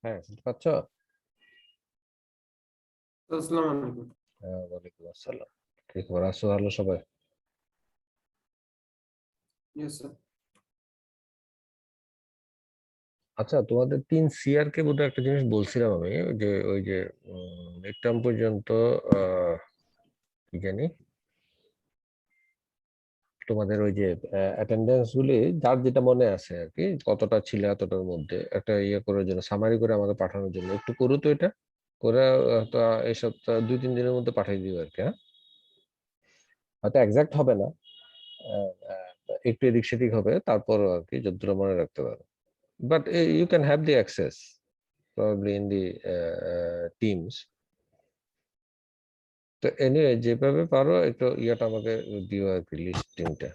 হ্যাঁ, শুনতে পাচ্ছ? আসসালামু আলাইকুম। হ্যাঁ, ওয়ালাইকুম আসসালাম। কি খবর, আছো ভালো সবাই? Yes sir. আচ্ছা, তোমাদের 3 CR কে বোধহয় একটা জিনিস বলছিলাম আমি, যে ওই যে মিড টার্ম পর্যন্ত কি জানি তোমাদের ওই যে অ্যাটেন্ডেন্স গুলি যার যেটা মনে আছে আর কি, কতটা ছিল এতটার মধ্যে একটা ইয়ে করার জন্য, সামারি করে আমাকে পাঠানোর জন্য একটু করো তো এটা করে। তো এই সপ্তাহ 2-3 দিনের মধ্যে পাঠিয়ে দিও আর কি। হ্যাঁ, হয়তো এক্সাক্ট হবে না, আহ, একটু এদিক সেদিক হবে, তারপরও আর কি যতটা মনে রাখতে পারো। But you can have the access probably in the teams. তো এনিওয়ে যেভাবে পারো একটু ইয়েটা আমাকে দিও আর কি, লিস্টিংটা।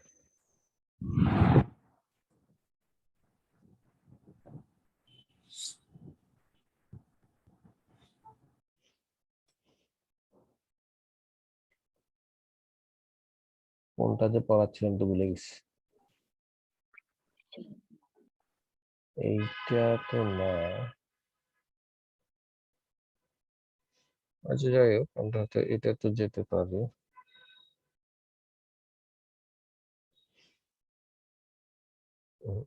কোনটা যে পড়াচ্ছিলাম তো ভুলে গেছি। এইটা তো না। আচ্ছা, যাই হোক, আমরা তো এটা তো যেতে পারি। হুম।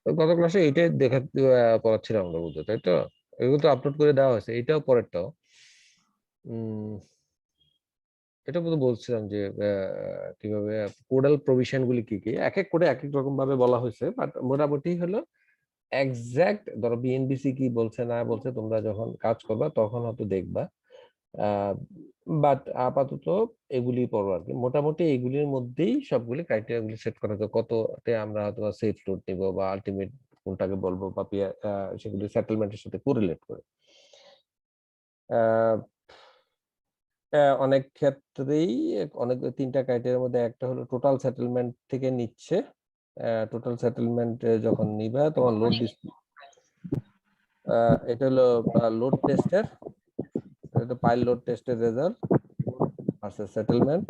তো গত ক্লাসে এইটাই দেখা পড়াচ্ছিলাম আমরা, বুঝতে তাই তো। এগুলো তো আপলোড করে দেওয়া হয়েছে, এটাও পরেরটাও। উম এটা তো বলছিলাম যে কিভাবে কোডাল প্রভিশন গুলি কি কি, এক এক করে এক এক রকম ভাবে বলা হয়েছে, বাট মোটামুটি হলো এক্সাক্ট। ধরো বিএনবিসি কি বলছে না বলছে তোমরা যখন কাজ করবা তখন হয়তো দেখবা। বাট আপাতত এগুলি পড়ো আর কি, মোটামুটি এগুলির মধ্যেই সবগুলি ক্রাইটেরিয়া গুলি সেট করা যায়, কততে আমরা হয়তো সেফ লোড নিব বা আলটিমেট কোনটাকে বলবো বা সেগুলি সেটেলমেন্টের সাথে কোরিলেট করে। আহ, অনেক ক্ষেত্রেই অনেক 3টা ক্রাইটেরিয়ার মধ্যে একটা হলো টোটাল সেটেলমেন্ট থেকে নিচ্ছে। টোটাল সেটেলমেন্ট যখন নিবা তখন লোড ডিসপ্লে, এটা হলো লোড টেস্টের, এটা পাইল লোড টেস্টের রেজাল্ট ভার্সাস সেটেলমেন্ট।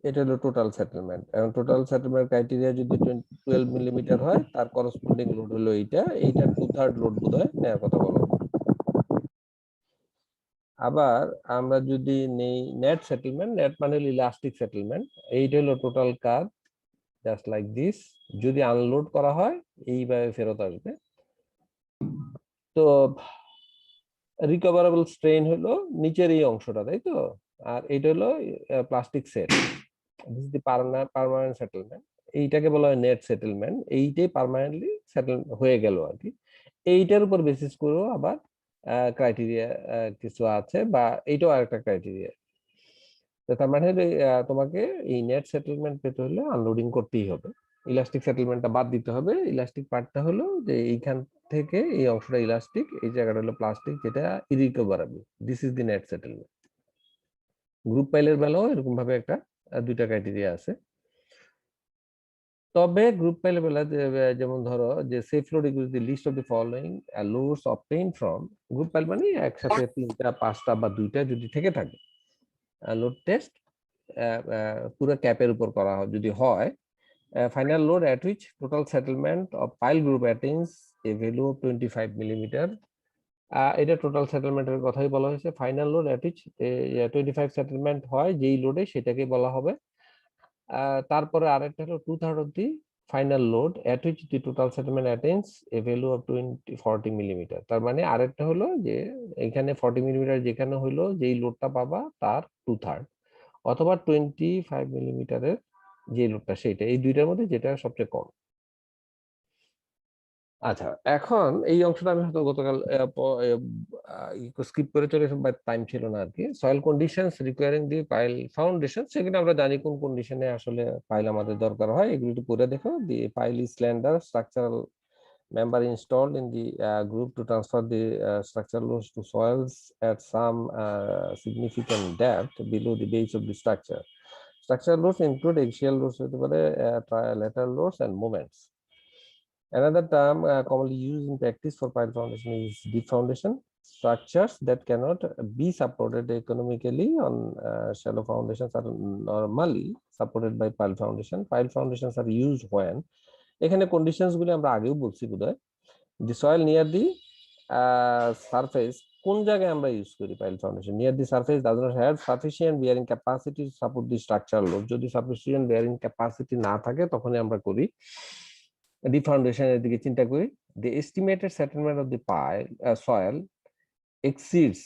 এটা হলো টোটাল সেটেলমেন্ট। এখন টোটাল সেটেলমেন্ট ক্রাইটেরিয়া যদি 12 মিলিমিটার হয়, তার করসপন্ডিং লোড হলো এইটা 2/3 লোড বোধ হয় নেওয়ার কথা বলা হলো। আবার আমরা যদি নেই নেট সেটেলমেন্ট, নেট মানে হলো ইলাস্টিক সেটেলমেন্ট, এইটা হলো টোটাল কাজ জাস্ট লাইক দিস। যদি আনলোড করা হয় এইভাবে ফেরত আসবে। তো রিকভারেবল স্ট্রেন হলো নিচের এই অংশটা, তাই তো। আর এটা হলো plastic set, this is the permanent settlement. এইটাকে বলা হয় নেট সেটেলমেন্ট, এইটাই পার্মানেন্টলি সেটেল হয়ে গেল আর কি। এইটার উপর বেসিস করেও আবার ক্রাইটেরিয়া কিছু আছে, বা এইটাও আরেকটা ক্রাইটেরিয়া। তো তার মানে হলো তোমাকে এই নেট সেটেলমেন্ট পেতে হলে আনলোডিং করতেই হবে, ইলাস্টিক সেটেলমেন্টটা বাদ দিতে হবে। ইলাস্টিক পার্টটা হলো যে এইখান থেকে এই অংশটা ইলাস্টিক, এই জায়গাটা হলো প্লাস্টিক, যেটা irrecoverable. This is the net settlement. Group পাইলের বেলাও এরকম ভাবে একটা 2টা ক্রাইটেরিয়া আছে। তবে গ্রুপ পাইলের বেলা যেমন ধরো যে safe load equal the least of the following loads obtain from group pile, মানে একসাথে 3টা 5টা বা 2টা যদি থেকে থাকে লোড টেস্ট পুরো ক্যাপের উপর করা হয় যদি হয়, final load at which total settlement of pile group attains a value of 25 millimetre. এটা টোটাল সেটেলমেন্টের কথাই বলা হয়েছে। Final load at which 25 settlement হয় যেই লোডে, সেটাকে বলা হবে। তারপরে আরেকটা হলো 2/3 of the final load at which the total settlement attains a value of 40 millimetre. তার মানে আরেকটা হলো যে এখানে 40 মিলিমিটার যেখানে হলো যেই লোডটা পাবা তার 2/3, অথবা 25 মিলিমিটারের যে লোডটা সেটা, এই দুইটার মধ্যে যেটা সবচেয়ে কম। আচ্ছা, এখন এই অংশটা আমি হয়তো গতকাল স্কিপ করে চলে এসেছি, বাট টাইম ছিল না আর কি। সয়েল কন্ডিশনস রিকোয়ারিং দি পাইল ফাউন্ডেশন, সেখানে আমরা জানি কোন কন্ডিশনে আসলে পাইল আমাদের দরকার হয়, এগুলো একটু পড়ে দেখো। The pile is slender, structural member installed in the group to transfer the structural loads to soils at some significant depth below the base of the structure. Structural loads include axial loads, lateral loads, and moments. Another term commonly used in practice for pile foundation is deep foundation. Structures that cannot be supported economically on shallow foundations are normally supported by pile foundation. Pile foundations are used when এখানে conditions গুলো আমরা আগেও বলছি বোধহয় the soil near the surface কোন জায়গায় আমরা use করি pile foundation near the surface does not have sufficient bearing capacity to support the structural load যদি সাফিসিয়েন্ট বিয়ারিং ক্যাপাসিটি না থাকে তখনই আমরা করি ডিপ ফাউন্ডেশনের দিকে চিন্তা করি the estimated settlement of the pile soil exceeds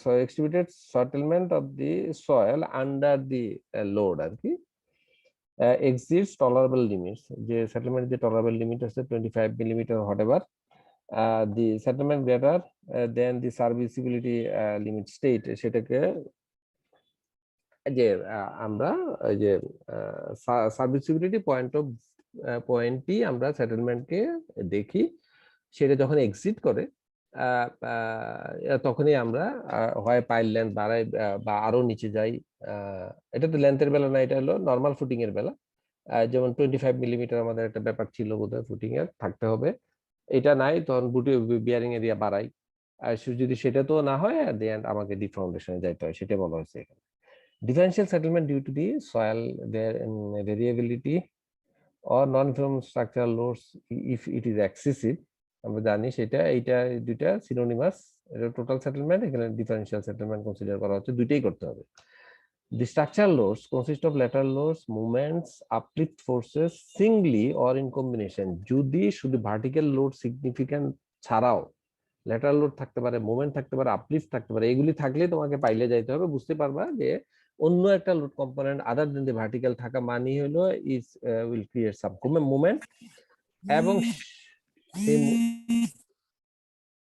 so estimated settlement of the soil under the load আর কি exceeds tolerable limits যে settlement the tolerable limit আছে 25 millimeter whatever the settlement greater than the serviceability limit state সেটাকে যে আমরা এই যে সার্ভিসিবিলিটি পয়েন্টই আমরা সেটেলমেন্টকে দেখি সেটা যখন এক্সিড করে তখনই আমরা হয় পাইল লেন্থ বাড়াই বা আরো নিচে যাই এটা তো লেন্থের বেলা না এটা হলো নর্মাল ফুটিং এর বেলা যেমন 25 মিলিমিটার আমাদের একটা ব্যাপার ছিল বোধহয় ফুটিং এর থাকতে হবে এটা নাই তখন বিয়ারিং এরিয়া বাড়াই আর যদি সেটা তো না হয় দেন আমাকে ডিপ ফাউন্ডেশনে যাইতে হয় সেটা বলা হয়েছে এখানে differential settlement due to the soil variability or non-uniform structural loads if it is excessive আমরা জানি সেটা এইটা দুইটা সিনোনিমাস এটা টোটাল সেটেলমেন্ট এখানে ডিফারেনশিয়াল সেটেলমেন্ট কনসিডার করা হচ্ছে দুইটাই করতে হবে the structural loads consist of lateral loads movements uplift forces singly or in combination যদি শুধু ভার্টিক্যাল লোড সিগনিফিক্যান্ট ছাড়াও ল্যাটারাল লোড থাকতে পারে মুভমেন্ট থাকতে পারে আপলিফট থাকতে পারে এগুলি থাকলে তোমাকে পাইলে যাইতে হবে বুঝতে পারবা যে অন্য একটা লোড কম্পোনেন্ট আদার দেন দি ভার্টিক্যাল থাকা মানে হলো is will create some movement এবং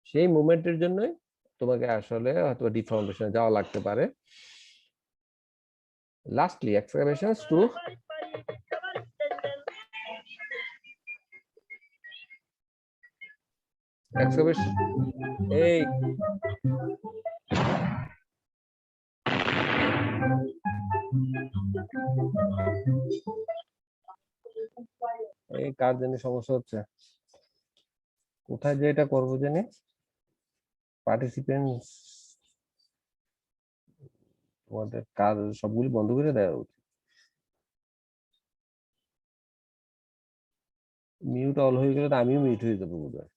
সেই মুভমেন্টের জন্য তোমাকে আসলে হয়তো ডিপ ফাউন্ডেশনে যাওয়া লাগতে পারে লাস্টলি এক্সকাভেশনস টু excavation এই কার জন্য সমস্যা হচ্ছে কোথায় যে এটা করবো জানি পার্টিসিপেন্টস তোমাদের কাজ সবগুলি বন্ধ করে দেওয়া উচিত মিউট অল হয়ে গেলে তো আমিও মিউট হয়ে যাবো বোধহয়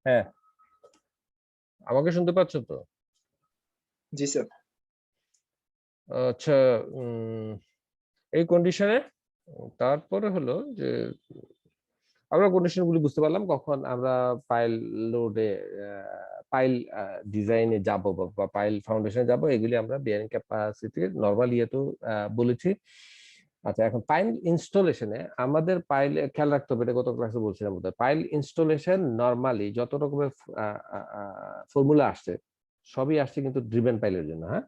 হ্যাঁ আমাকে শুনতে পাচ্ছ তো জি স্যার আচ্ছা এই কন্ডিশনে তারপরে হলো যে আমরা কন্ডিশন গুলি বুঝতে পারলাম কখন আমরা পাইল লোডে পাইল ডিজাইনে যাব বা পাইল ফাউন্ডেশনে যাব এগুলি আমরা বিয়ারিং ক্যাপাসিটি নরমাল ইয়েতেও বলেছি আচ্ছা এখন পাইল ইনস্টলেশনে আমাদের পাইল খেয়াল রাখতে হবে এটা গত ক্লাসে বলছিলাম বোধহয় পাইল ইনস্টলেশন নরমালি যত রকমের ফর্মুলা আসছে সবই আসছে কিন্তু ড্রিভেন পাইলের জন্য হ্যাঁ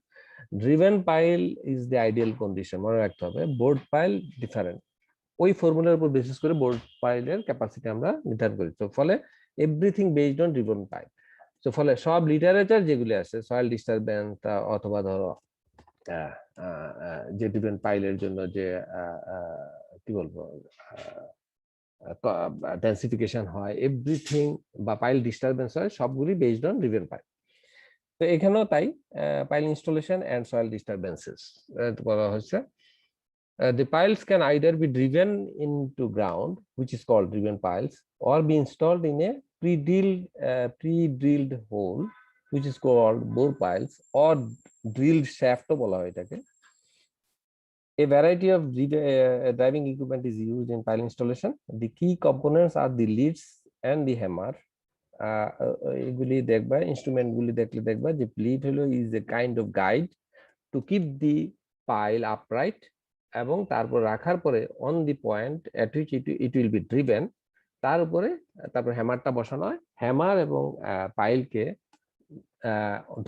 driven pile is the ideal condition মনে রাখতে হবে বোর্ড পাইল ডিফারেন্ট ওই ফর্মুলার উপর বেসিস করে বোর্ড পাইলের ক্যাপাসিটি আমরা নির্ধারণ করি তো ফলে everything based on driven pile তো ফলে সব লিটারেচার যেগুলি আছে সয়েল ডিস্টারবেন্স অথবা ধরো যে ড্রিভেন পাইলের জন্য যে কি বলবো ডেন্সিফিকেশন হয় এভরিথিং বা পাইল ডিস্টারবেন্স হয় সবগুলি বেসড অন ড্রিভেন পাইল তো এখানেও তাই pile installation and soil disturbances বলা হচ্ছে the piles can either be driven into ground which is called driven piles or be installed in a pre-drilled hole which is called bore piles or drilled shaft bola hoy etake a variety of driving equipment is used in pile installation the key components are the leads and the hammer এগুলি দেখবা instrument গুলি দেখলে দেখবা যে lead হলো is a kind of guide to keep the pile upright এবং তারপর রাখার পরে on the point at which it will be driven, তার উপরে তারপর হ্যামারটা বসানো হয়। হ্যামার এবং পাইলকে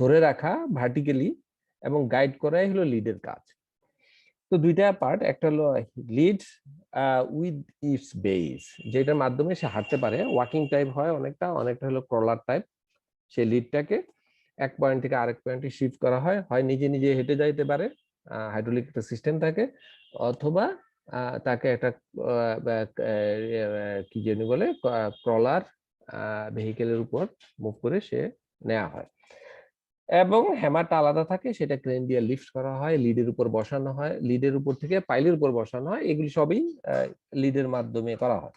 ধরে রাখা ভার্টিক্যালি এবং গাইড করাই হলো লিডের কাজ। তো দুইটা পার্ট, একটা হলো লিড উইথ ইটস বেস, যেটার মাধ্যমে সে হাঁটতে পারে, ওয়াকিং টাইপ হয় অনেকটা, অনেকটা হলো ক্রলার টাইপ। সেই লিডটাকে এক পয়েন্ট থেকে আরেক পয়েন্টে শিফট করা হয়, হয় নিজে নিজে হেঁটে যাইতে পারে, হাইড্রোলিক একটা সিস্টেম থাকে, অথবা তাকে একটা কি জানি বলে ক্রলার ভেহিকেলের উপর মুভ করে সে নেওয়া হয়। এবং হ্যামারটা আলাদা থাকে, সেটা ক্রেন দিয়ে লিফট করা হয়, লিডের উপর বসানো হয়, লিডের উপর থেকে পাইলের উপর বসানো হয়। এগুলি সবই লিডের মাধ্যমে করা হয়।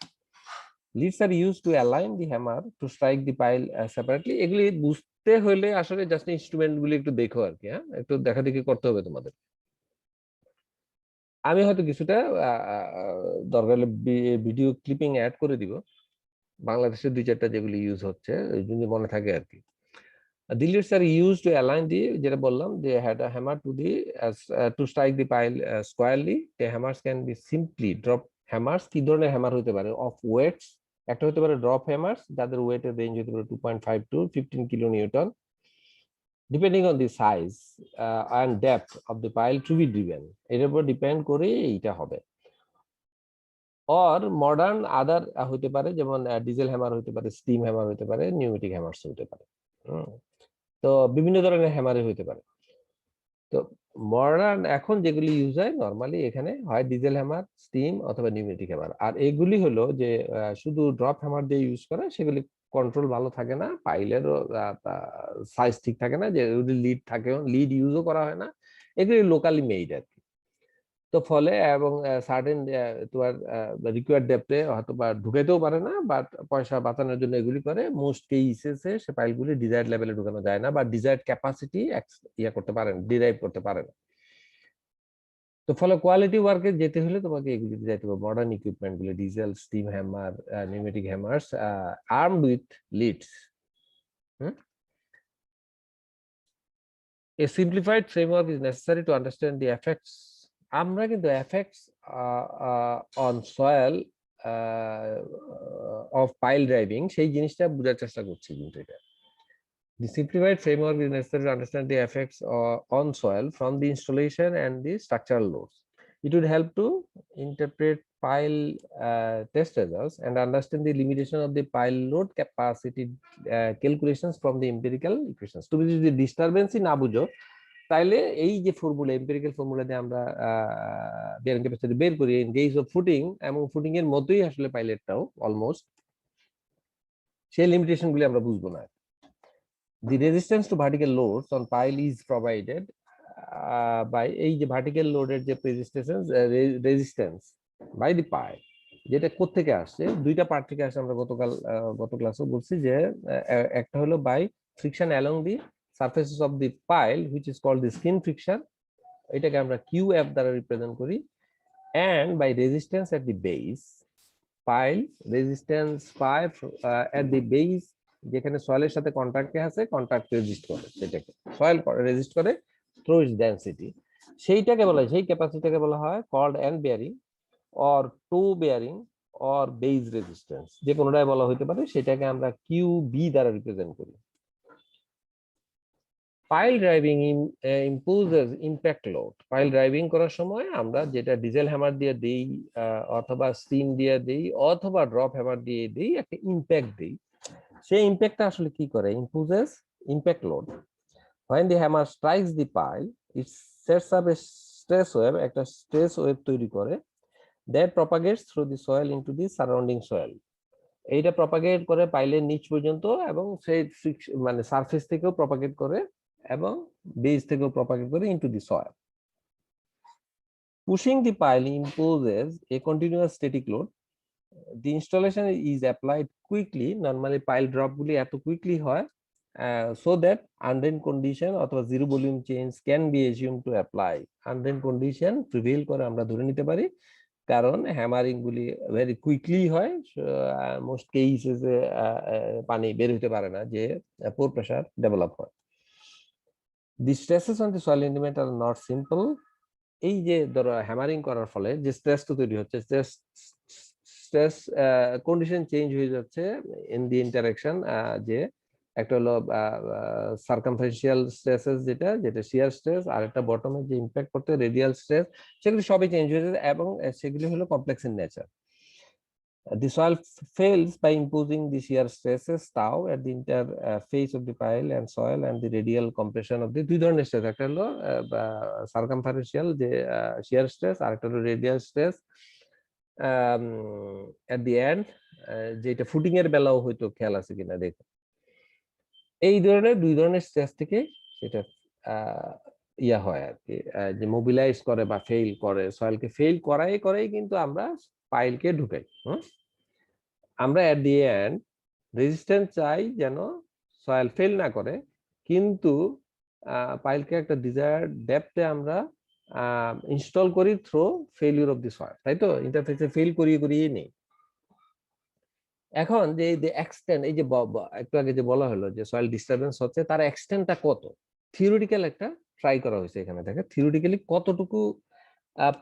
Leads are use to align the hammer to strike the pile separately. এগুলি বুঝতে হলে আসলে জাস্ট ইনস্ট্রুমেন্ট গুলি একটু দেখো আর কি, হ্যাঁ, একটু দেখাদেখি করতে হবে তোমাদের। আমি হয়তো কিছুটা দরকার হলে ভিডিও ক্লিপিং অ্যাড করে দিব, বাংলাদেশের 2-4টা যেগুলি ইউজ হচ্ছে যদি মনে থাকে আর কি। The leads are used to align the, যেটা বললাম, they had a hammer to the to strike the pile squarely. The hammers can be simply drop hammers. কি ধরনের হ্যামার হতে পারে? Of weights, একটা হতে পারে ড্রপ হ্যামার্স, যাদের ওয়েটের রেঞ্জ হতে পারে 2.5 to 15 kilo Newton, depending on the size and depth of the pile to be driven. এর উপর ডিপেন্ড করে এইটা হবে। অর মডার্ন আদার হতে পারে, যেমন ডিজেল হ্যামার হতে পারে, স্টিম হ্যামার হতে পারে, নিউমেটিক হ্যামার্স হতে পারে। তো বিভিন্ন ধরনের হ্যামারে হতে পারে। তো মডার্ন এখন যেগুলি ইউজ হয় নরমালি এখানে হয় ডিজেল হ্যামার, স্টিম অথবা নিউমেটিক হ্যামার। আর এগুলি হলো যে শুধু ড্রপ হ্যামার দিয়ে ইউজ করা, সেগুলি কন্ট্রোল ভালো থাকে না, পাইলেরও সাইজ ঠিক থাকে না, যে লিড থাকে, লিড ইউজও করা হয় না, এগুলি লোকালি মেড আর কি। তো ফলে এবং সার্টেন তোমার রিকোয়ার্ড ডেপথে হয়তো বা ঢুকাইতেও পারে না, বাট পয়সা বাঁচানোর জন্য এগুলি করে। মোস্ট কেসেসে সে ফাইলগুলি ডিজায়ার্ড লেভেলে ঢুকানো যায় না, বা ডিজায়ার্ড ক্যাপাসিটি ইয়া করতে পারে না, ডিরাইভ করতে পারে না। তো ফলে কোয়ালিটি ওয়ার্কে যেতে হলে তোমাকে এগুলিতে যাইতে হবে, মডার্ন ইকুইপমেন্ট গুলো, diesel, steam hammer, pneumatic hammers armed with leads. A simplified framework is necessary to understand the effects. আমরা কিন্তু effects on soil of pile driving সেই জিনিসটা বোঝার চেষ্টা করছি, কিন্তু এটা the simplified framework is necessary to understand the effects on soil from the installation and the structural loads. It would help to interpret pile test results and understand the limitation of the pile load capacity calculations from the empirical equations. তুমি যদি ডিস্টারবেন্সই না বুঝো, তাইলে এই যে formula, empirical formula দিয়ে আমরা bearing capacity বের করি ইন কেস অফ ফুটিং, এবং ফুটিং এর মতোই আসলে পাইলেটটাও অলমোস্ট, সেই লিমিটেশন গুলি আমরা বুঝবো না। The resistance to vertical loads on pile is provided by এই যে ভার্টিক্যাল লোডের যে রেজিস্ট্যান্স বাই দি পাইল, যেটা কোত্থেকে আসছে, দুইটা পার্ট থেকে আসছে। আমরা গত ক্লাসেও বলছি যে একটা হলো by friction along the surfaces of the pile which is called the skin friction, এটাকে আমরা QF দ্বারা রিপ্রেজেন্ট করি, and by resistance at the base, pile resistance 5 at the base, যেখানে সয়েলের সাথে কন্ট্যাক্টে আছে, কন্ট্যাক্ট রেজিস্ট করে, সেটাকে সয়েল রেজিস্ট করে থ্রু ইটস ডেনসিটি, সেইটাকে বলা হয়, সেই ক্যাপাসিটিটাকে বলা হয় called end bearing or toe bearing or base resistance, যে কোনোটাই বলা হতে পারে। সেটাকে আমরা QB দ্বারা রিপ্রেজেন্ট করি। Pile driving imposes impact load. Pile driving করার সময় আমরা যেটা ডিজেল হ্যামার দিয়ে দেই, অথবা স্টিম দিয়ে দেই, অথবা ড্রপ হ্যামার দিয়ে দেই, একটা ইম্প্যাক্ট দেই। সেই ইম্প্যাক্টটা আসলে কি করে? Imposes impact load. When the hammer strikes the pile, it sets up a stress wave, একটা স্ট্রেস ওয়েভ তৈরি করে, that propagates through the soil into the surrounding soil. এইটা প্রপাগেট করে পাইলের নিচ পর্যন্ত, এবং সেই মানে সারফেস থেকেও প্রপাগেট করে, এবং বেস থেকেও প্রপাগেট করে into the soil. Pushing the pile imposes a continuous static load. The installation is applied quickly. Normally pile drop গুলি এত কুইকলি হয় so that undrained condition অথবা zero volume change can be assumed to apply. Undrained condition prevail করে আমরা ধরে নিতে পারি, কারণ হ্যামারিং গুলি ভেরি কুইকলি হয়। মোস্ট কেসেসে পানি বের হতে পারে না, যে পোর প্রেসার ডেভেলপ হয়। The stresses on the soil element are not simple. এই যে ধরো হ্যামারিং করার ফলে যে স্ট্রেসটা তৈরি হচ্ছে, স্ট্রেস কন্ডিশন চেঞ্জ হয়ে যাচ্ছে ইন দি ইন্টারেকশন। যে একটা হলো সার্কামফারেন্সিয়াল স্ট্রেসেস, যেটা যেটা শিয়ার স্ট্রেস, আর একটা বটমে যে ইম্প্যাক্ট করতে রেডিয়াল স্ট্রেস, সেগুলি সবই চেঞ্জ হয়ে যাচ্ছে এবং সেগুলি হলো complex in nature. The soil fails by imposing the shear stresses tau at the interface of the pile and soil and the radial compression of the দুই ধরনের স্ট্রেস, একটা হলো সার্কামফারেন্সিয়াল যে শিয়ার স্ট্রেস, আর একটা হলো radial stress. At the end যেটা footing এর বেলাও হয়তো খেয়াল আছে কিনা দেখো, এই ধরনের দুই ধরনের স্ট্রেস থেকে সেটা ইয়া হয় আর কি, যে মোবিলাইজ করে বা ফেইল করে, সয়েলকে ফেইল করাই কিন্তু আমরা পাইলকে ঢুকাই। আমরা এট দি এন্ড রেজিস্ট্যান্স চাই যেন সয়েল ফেল না করে, কিন্তু পাইলকে একটা ডিজায়ার্ড ডেপথে আমরা ইনস্টল করি through failure of the soil, তাই তো? ইন্টারফেসে ফেল করিয়ে নেই। এখন যে এক্সটেন্ট, এই যে একটু আগে যে বলা হলো যে সয়েল ডিস্টারবেন্স হচ্ছে, তার এক্সটেন্টটা কত, থিওরিটিক্যাল একটা ট্রাই করা হয়েছে এখানে। দেখে থিওরিটিক্যালি কতটুকু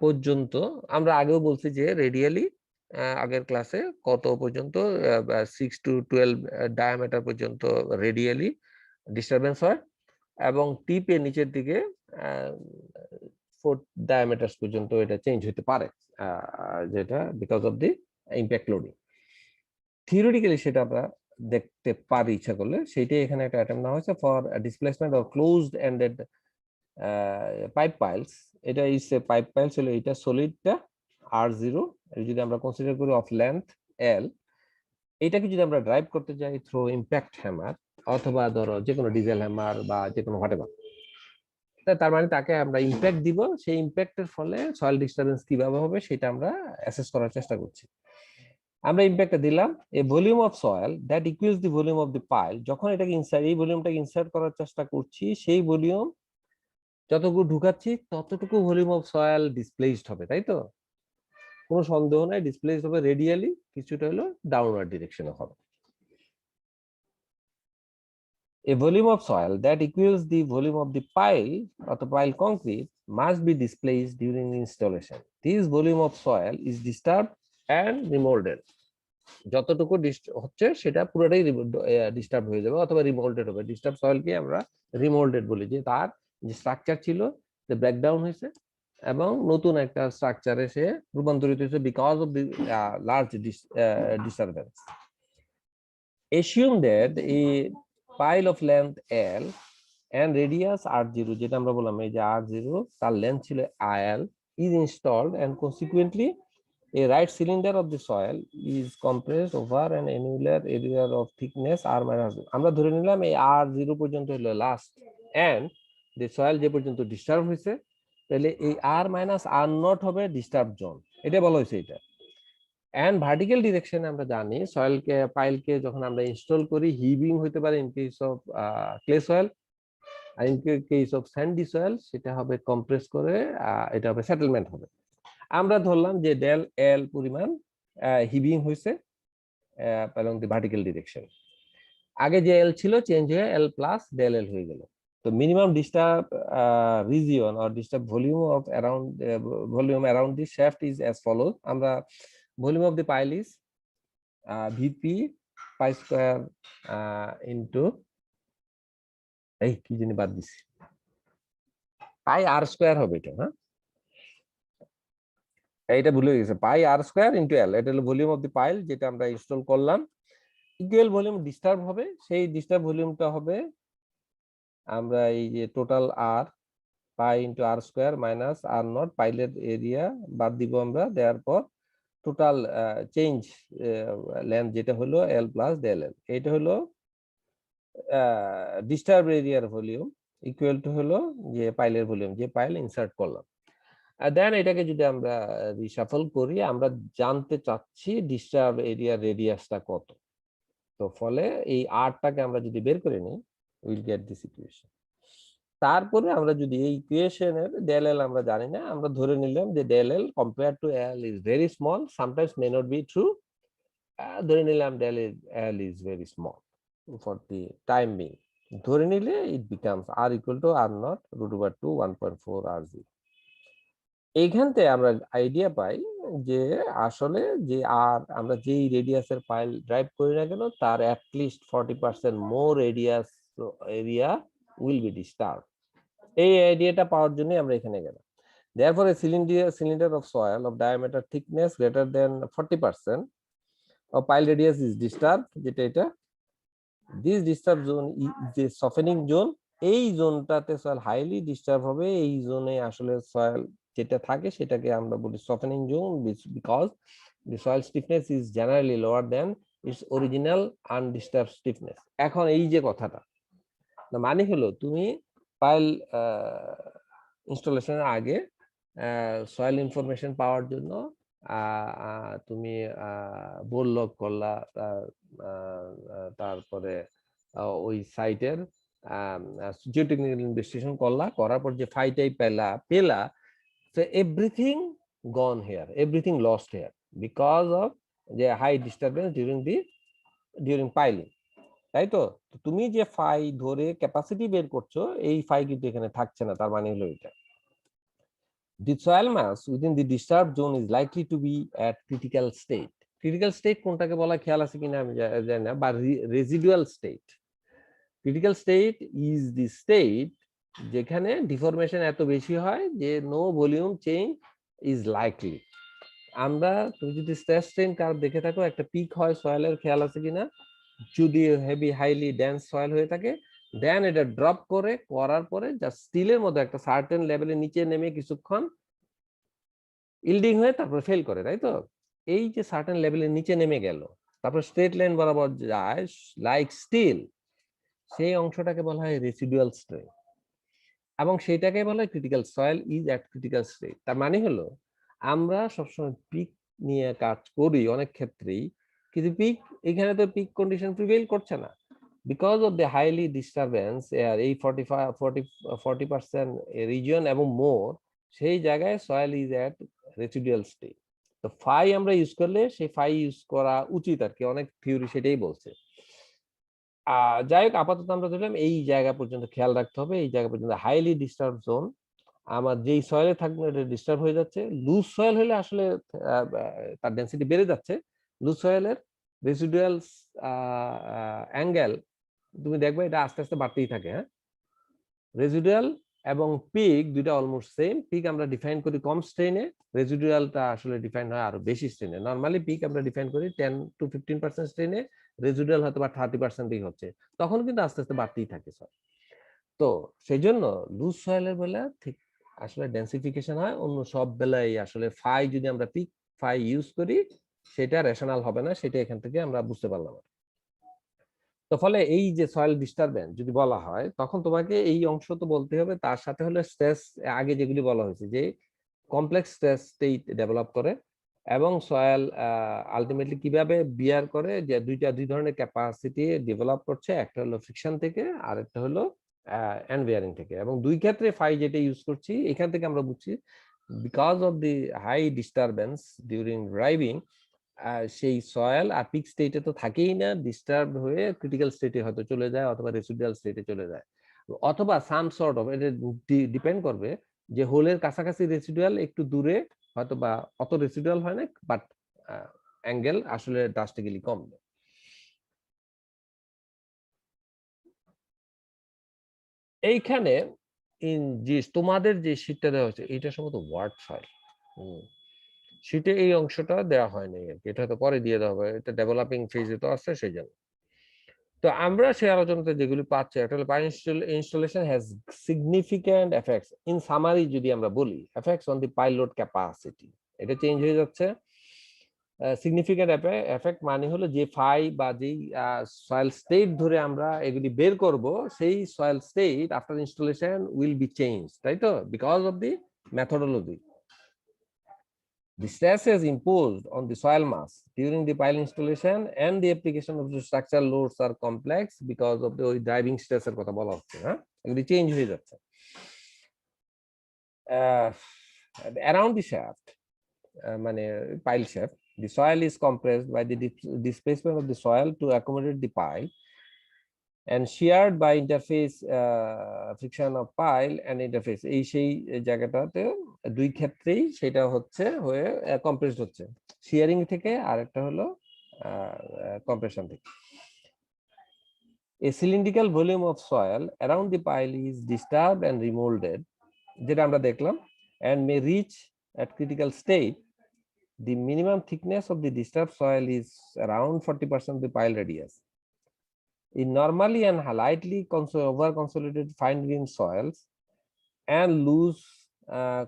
পর্যন্ত, আমরা আগেও বলছি যে রেডিয়ালি আগের ক্লাসে কত পর্যন্ত 6 to 12 ডায়ামিটার পর্যন্ত রেডিয়ালি ডিস্টারবেন্স হয়, এবং টিপে নিচের দিকে 4 ডায়ামিটার পর্যন্ত এটা চেঞ্জ হতে পারে, যেটা because of the impact loading. Theoretically সেটা আমরা দেখতে পারি ইচ্ছা করলে, সেইটাই এখানে একটা অ্যাটেম্প নেওয়া হয়েছে for displacement of closed ended pipe piles. এটা ইজ এ পাইপ পাইলস হলো এটা সলিডটা R0, যদি আমরা কনসিডার করি অফ লেন্থ L, এটাকে যদি আমরা ড্রাইভ করতে যাই থ্রু ইম্প্যাক্ট হ্যামার অথবা ধরো যে কোনো ডিজেল হ্যামার বা যে কোনো হোয়াটএভার, তার মানে তাকে আমরা ইম্প্যাক্ট দিব, সেই ইম্প্যাক্টের ফলে সয়েল ডিস্টারবেন্স কিভাবে হবে সেটা আমরা অ্যাসেস করার চেষ্টা করছি। আমরা ইম্প্যাক্টটা দিলাম a volume of soil that equals the volume of the pile. যখন এটাকে ইনসার্ট, এই ভলিউমটাকে ইনসার্ট করার চেষ্টা করছি, সেই ভলিউম যতটুকু ঢুকাচ্ছি ততটুকু ভলিউম অফ সয়েল ডিসপ্লেসড হবে, তাই তো? কোনো সন্দেহ নাই, ডিসপ্লেসড হবে রেডিয়ালি, কিছুটা হলো ডাউনওয়ার্ড ডিরেকশনে হবে। A volume of soil that equals the volume of the pile or the pile concrete must be displaced during the installation. This volume of soil is disturbed and remolded. যতটুকু হচ্ছে সেটা পুরোটাই disturb হয়ে যাবে অথবা রিমোল্ডেড হবে। Disturb সয়েলকে আমরা রিমোল্ডেড বলি, যে তার যে স্ট্রাকচার ছিল যে ব্রেকডাউন হয়েছে এবং নতুন একটা স্ট্রাকচারে সে রূপান্তরিত হয়েছে because of the large disturbance. Assume that a pile of length L and radius R0, যেটা আমরা বললাম এই যে R0, তার লেন্থ ছিল IL, is installed and consequently a right cylinder of the soil is compressed over an annular area of thickness R minus। আমরা ধরে নিলাম এই R0 পর্যন্ত হলো লাস্ট, and the soil যে পর্যন্ত ডিস্টার্ব হয়েছে, তাহলে এই R minus R0 হবে ডিস্টার্ব জোন, এটা বলা হয়েছে এটা। এন্ড ভার্টিক্যাল ডিরেকশনে আমরা জানি সয়েলকে, পাইলকে যখন আমরা ইনস্টল করি, হিভিং হতে পারে in case of clay soil, আর in case of sandy soil সেটা হবে কম্প্রেস করে, এটা হবে সেটেলমেন্ট হবে। আমরা ধরলাম যে ডেল এল পরিমাণ হিভিং হয়েছে along the vertical direction। আগে যে এল ছিল চেঞ্জ হয়ে এল প্লাস ডেল এল হয়ে গেল। তো minimum disturb region or disturb volume of around this shaft is as follows. আমরা volume of the pile is VP pi square into এই কি জানি বাদ দিছি, পাই আর স্কয়ার হবে এটা। হ্যাঁ, এইটা ভুলে গেছে, পাই আর স্কয়ার ইনটু এল, এটা হলো ভলিউম অফ দি পাইল যেটা আমরা ইনস্টল করলাম। ইকুয়াল ভলিউম ডিস্টার্ব হবে, সেই ডিস্টার্ব ভলিউমটা হবে আমরা এই যে টোটাল আর pi into R square minus R naught, পাইলের এরিয়া বাদ দিব আমরা, দেওয়ার পর টোটাল চেঞ্জ লেন্থ যেটা হলো এল প্লাস ডেল এল, এটা হলো ডিস্টার্ব এরিয়ার ভলিউম ইকুয়াল টু হলো যে পাইলের ভলিউম, যে পাইল ইনসার্ট করলাম। দেন এটাকে যদি আমরা রিশাফল করি, আমরা জানতে চাচ্ছি ডিস্টার্ব এরিয়ার রেডিয়াসটা কত। তো ফলে এই আরটাকে আমরা যদি বের করে নিই, উইল গেট দিস ইকুয়েশন। তারপরে আমরা যদি এই ইকুয়েশনের ডেল এল আমরা জানি না, আমরা ধরে নিলাম যে del L compare to L is very small, sometimes may not be true, ধরে নিলাম del L is very small for the time being. ধরে নিলে it becomes R equal to R naught root over 2 1.4 R0। এইখান থেকে আমরা idea পাই যে আসলে যে আর আমরা যেই রেডিয়াসের পাইল ড্রাইভ করি না কেন তার at least 40% more radius area will be disturb. এই আইডিয়াটা পাওয়ার জন্য আমরা এখানে গেলাম। Therefore, a cylinder of soil of diameter thickness greater than 40% of pile radius is disturbed. যেটা এটা this disturbed zone is a softening zone. এই জোনটাতে সয়েল হাইলি ডিস্টার্ব হবে। এই জোনে আসলে সয়েল যেটা থাকে সেটাকে আমরা বলি softening zone, because the soil stiffness is generally lower than its original undisturbed stiffness. এখন এই যে কথাটা মানে হলো তুমি পাইল ইনস্টলেশনের আগে সয়েল ইনফরমেশন পাওয়ার জন্য তুমি বোর লগ করলা, তারপরে ওই সাইটের জিওটেকনিক্যাল ইনভেস্টিগেশন করলা, করার পর যে ফাইটাই পেলা everything gone here, everything lost here because of যে হাই ডিস্টারবেন্স ডিউরিং পাইলিং, তাই তো? তুমি যে ফাই ধরে ক্যাপাসিটি বের করছো এই ফাই কিন্তু এখানে থাকছে না, তার মানে হলো এটা the soil mass within the disturbed zone is likely to be at critical state. Critical state কোনটাকে বলা খেয়াল আছে কিনা আমি জানি না, বা residual state. Critical state is the state যেখানে ডিফরমেশন এত বেশি হয় যে no volume change is likely. আমরা তুমি যদি স্ট্রেস স্ট্রেন কার্ভ দেখে থাকো একটা পিক হয় সয়েলের, খেয়াল আছে কিনা? যদি হেভি হাইলি ডেন্স সয়েল হয়ে থাকে দেন এটা ড্রপ করার পরে জাস্ট স্টিলের মধ্যে একটা সার্টেন লেভেলের নিচে নেমে কিছুক্ষণ ইল্ডিং হয়ে তারপর ফেল করে, তাই তো? এই যে সার্টেন লেভেলের নিচে নেমে গেল তারপর স্ট্রেট লাইন বরাবর যায় লাইক স্টিল, সেই অংশটাকে বলা হয় রেসিডুয়াল স্ট্রেন এবং সেটাকে বলা হয় critical soil is at critical state. তার মানে হলো আমরা সবসময় পিক নিয়ে কাজ করি অনেক ক্ষেত্রেই, কিন্তু পিক এখানে তো পিক কন্ডিশন প্রিভেইল করছে না because of the highly disturbance air. এই 40% রিজিয়ন এবং মোর, সেই জায়গায় soil is at residual state. তো ফাই আমরা ইউজ করলে সেই ফাই ইউজ করা উচিত আর কি, অনেক থিওরি সেটাই বলছে। যাই হোক আপাতত আমরা ধরলাম এই জায়গা পর্যন্ত খেয়াল রাখতে হবে, এই জায়গা পর্যন্ত হাইলি ডিস্টার্ব জোন। আমার যেই সয়েলে থাকবে এটা ডিস্টার্ব হয়ে যাচ্ছে। লুজ সয়েল হলে আসলে তার ডেন্সিটি বেড়ে যাচ্ছে। লুজ সয়েলের রেসিডুয়াল অ্যাঙ্গেল তুমি দেখবে এটা আস্তে আস্তে বাড়তেই থাকে। হ্যাঁ, রেসিডুয়াল এবং পিক দুইটা অলমোস্ট সেম। পিক আমরা ডিফাইন করি কম স্ট্রেনে, রেসিডুয়ালটা আসলে ডিফাইন হয় আরো বেশি স্ট্রেনে। নরমালি পিক আমরা ডিফাইন করি 10 to 15% স্ট্রেনে, রেসিডুয়াল হয়তো বা 30% হচ্ছে, তখন কিন্তু আস্তে আস্তে বাড়তেই থাকে সব। তো সেই জন্য লুজ সয়েলের বেলা ঠিক আসলে ডেন্সিফিকেশন হয়, অন্য সব বেলায় আসলে ফাই যদি আমরা পিক ফাই ইউজ করি সেটা রেশনাল হবে না, সেটা এখান থেকে আমরা বুঝতে পারলাম। তো ফলে এই যে সয়েল ডিস্টারবেন্স যদি বলা হয় তখন তোমাকে এই অংশ তো বলতে হবে, তার সাথে হলো স্ট্রেস আগে যেগুলি বলা হয়েছে যে কমপ্লেক্স স্ট্রেস স্টেট ডেভেলপ করে এবং সয়েল আলটিমেটলি কিভাবে বিয়ার করে, যে দুই ধরনের ক্যাপাসিটি ডেভেলপ করছে, একটা হলো ফ্রিকশন থেকে আর একটা হলো এন্ড বিয়ারিং থেকে। এবং দুই ক্ষেত্রে ফাই যেটা ইউজ করছি এখান থেকে আমরা বুঝছি because of the high disturbance during driving সেই সয়েল আর পিক স্টেটে তো থাকেই না, ডিস্টার্ব হয়ে ক্রিটিক্যাল স্টেটে হয়তো চলে যায় অথবা রেসিডুয়াল স্টেটে চলে যায়, অথবা সাম সর্ট অফ, এটা ডিপেন্ড করবে যে হোলের কাছাকাছি রেসিডুয়াল, একটু দূরে হয়তো বা অত রেসিডুয়াল হয় না বাট অ্যাঙ্গেল আসলে ড্রাস্টিক্যালি কমবে। এইখানে যে তোমাদের যে শীটটা দেওয়া হচ্ছে এটা সম্ভবত ওয়ার্ড ফাইল, শীটে এই অংশটা দেওয়া হয়নি আর কি, এটা হয়তো পরে দিয়ে দেওয়া হবে, এটা ডেভেলপিং ফেজে তো আছে সেই জন্য। তো আমরা সেই আলোচনাতে যেগুলি পাচ্ছি একটা হলো pile installation has significant effects. In summary যদি আমরা বলি effects on the pile load capacity, এটা চেঞ্জ হয়ে যাচ্ছে। সিগনিফিক্যান্ট এফেক্ট মানে হলো যে ফাই বা যেই সয়েল স্টেট ধরে আমরা এগুলি বের করব সেই soil state after installation will be change, তাই তো? Because of the methodology. The stresses imposed on the soil mass during the pile installation and the application of the structural loads are complex because of the driving stress এর কথা বলা হচ্ছে। হ্যাঁ, এগুলি change হয়ে যাচ্ছে। Around the shaft, মানে pile shaft, the soil is compressed by the displacement of the soil to accommodate the pile. and shared by interface friction of pile and interface, এই সেই জায়গাটাতে দুই ক্ষেত্রেই সেটা হচ্ছে হয়ে কম্প্রেসড হচ্ছে, শিয়ারিং থেকে আর একটা হলো কম্প্রেশন থেকে। A cylindrical volume of soil around the pile is disturbed and remolded, যেটা আমরা দেখলাম, and may reach at critical state. The minimum thickness of the disturbed soil is around 40% of the pile radius. In normally and lightly over-consolidated fine-grained soils and loose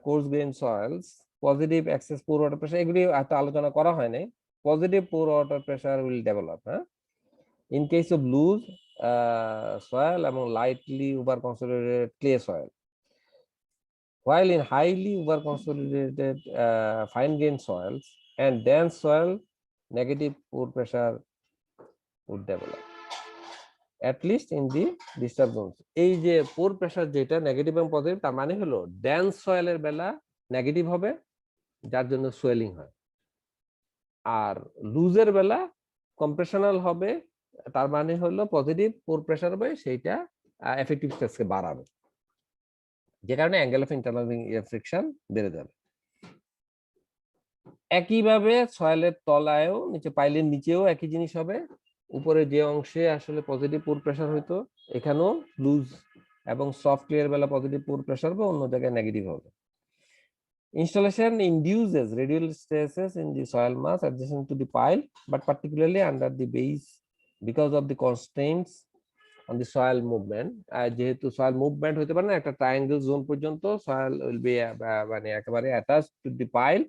coarse-grained soils, positive excess pore water pressure, এগুলি এত আলোচনা করা হয় নাই, positive pore water pressure will develop. In case of loose soil এবং lightly over-consolidated clay soil, while in highly over-consolidated fine-grained soils and dense soil, negative pore pressure would develop, at least in the disturbed zones. এই যে পোর pressure যেটা negative এবং positive, তার মানে হলো dense সয়েলের বেলা negative হবে, যার জন্য সোয়েলিং হয়, আর লুজের বেলা কম্প্রেশনাল হবে, তার মানে হলো পজিটিভ পোর প্রেসার হবে, সেইটা এফেক্টিভ স্ট্রেসকে বাড়াবে, যে কারণে অ্যাঙ্গেল অফ ইন্টারনাল ফ্রিকশন বেড়ে যাবে। একইভাবে সয়েলের তলায়ও নিচে পাইলের নিচেও একই জিনিস হবে, উপরে যে অংশে আসলে পজিটিভ পোর প্রেসার হইতো এখানেও লুজ এবং সফট ক্লিয়ার বেলা পজিটিভ পোর প্রেসার হবে, অন্য জায়গায় নেগেটিভ হবে। Installation induces radial stresses in the soil mass adjacent to the pile, but particularly under the base because of the constraints on the soil movement. যেহেতু soil movement হইতে পারে না, একটা triangle zone পর্যন্ত soil will be মানে একেবারে attached to the pile,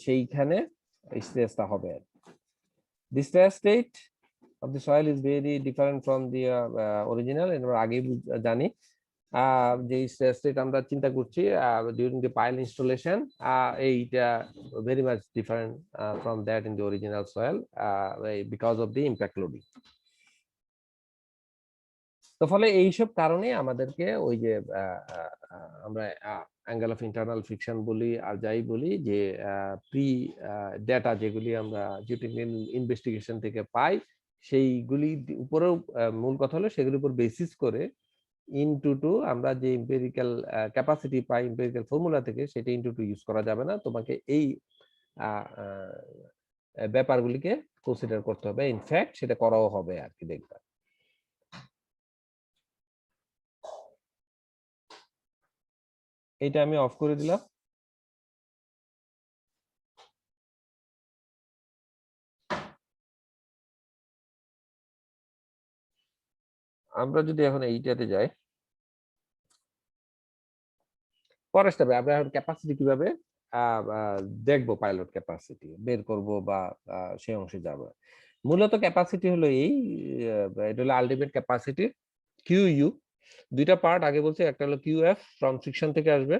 সেইখানে স্ট্রেসটা হবে। The stress state of the soil is very different from the original. আমরা আগে জানি যে স্ট্রেস স্টেট আমরা চিন্তা করছি during the pile installation, এইটা very much different from that in the original soil because of the impact loading. তো ফলে এইসব কারণে আমাদেরকে ওই যে আমরা অ্যাঙ্গেল অফ ইন্টারনাল ফ্রিকশন বলি আর যাই বলি, যে প্রি ডেটা যেগুলি আমরা জিওটেকনিক্যাল ইনভেস্টিগেশন থেকে পাই, সেইগুলি উপরেও মূল কথা হলো সেগুলির উপর বেসিস করে ইনটু আমরা যে এম্পিরিক্যাল ক্যাপাসিটি পাই এম্পিরিক্যাল ফর্মুলা থেকে, সেটা ইনটু ইউজ করা যাবে না, তোমাকে এই ব্যাপারগুলিকে কনসিডার করতে হবে, ইনফ্যাক্ট সেটা করাও হবে আর কি। দেখবা এটা আমি অফ করে দিলাম। আমরা যদি এখন এইটাতে যাই, পরের স্টেপে আমরা এখন ক্যাপাসিটি কিভাবে দেখবো, পাইলট ক্যাপাসিটি বের করব বা সেই অংশে যাব। মূলত ক্যাপাসিটি হলো এই, এটা হলো আলটিমেট ক্যাপাসিটি কিউ ইউ। দুইটা পার্ট আগে বলছি, একটা হলো কিউ এফ ফ্রম ফ্রিকশন থেকে আসবে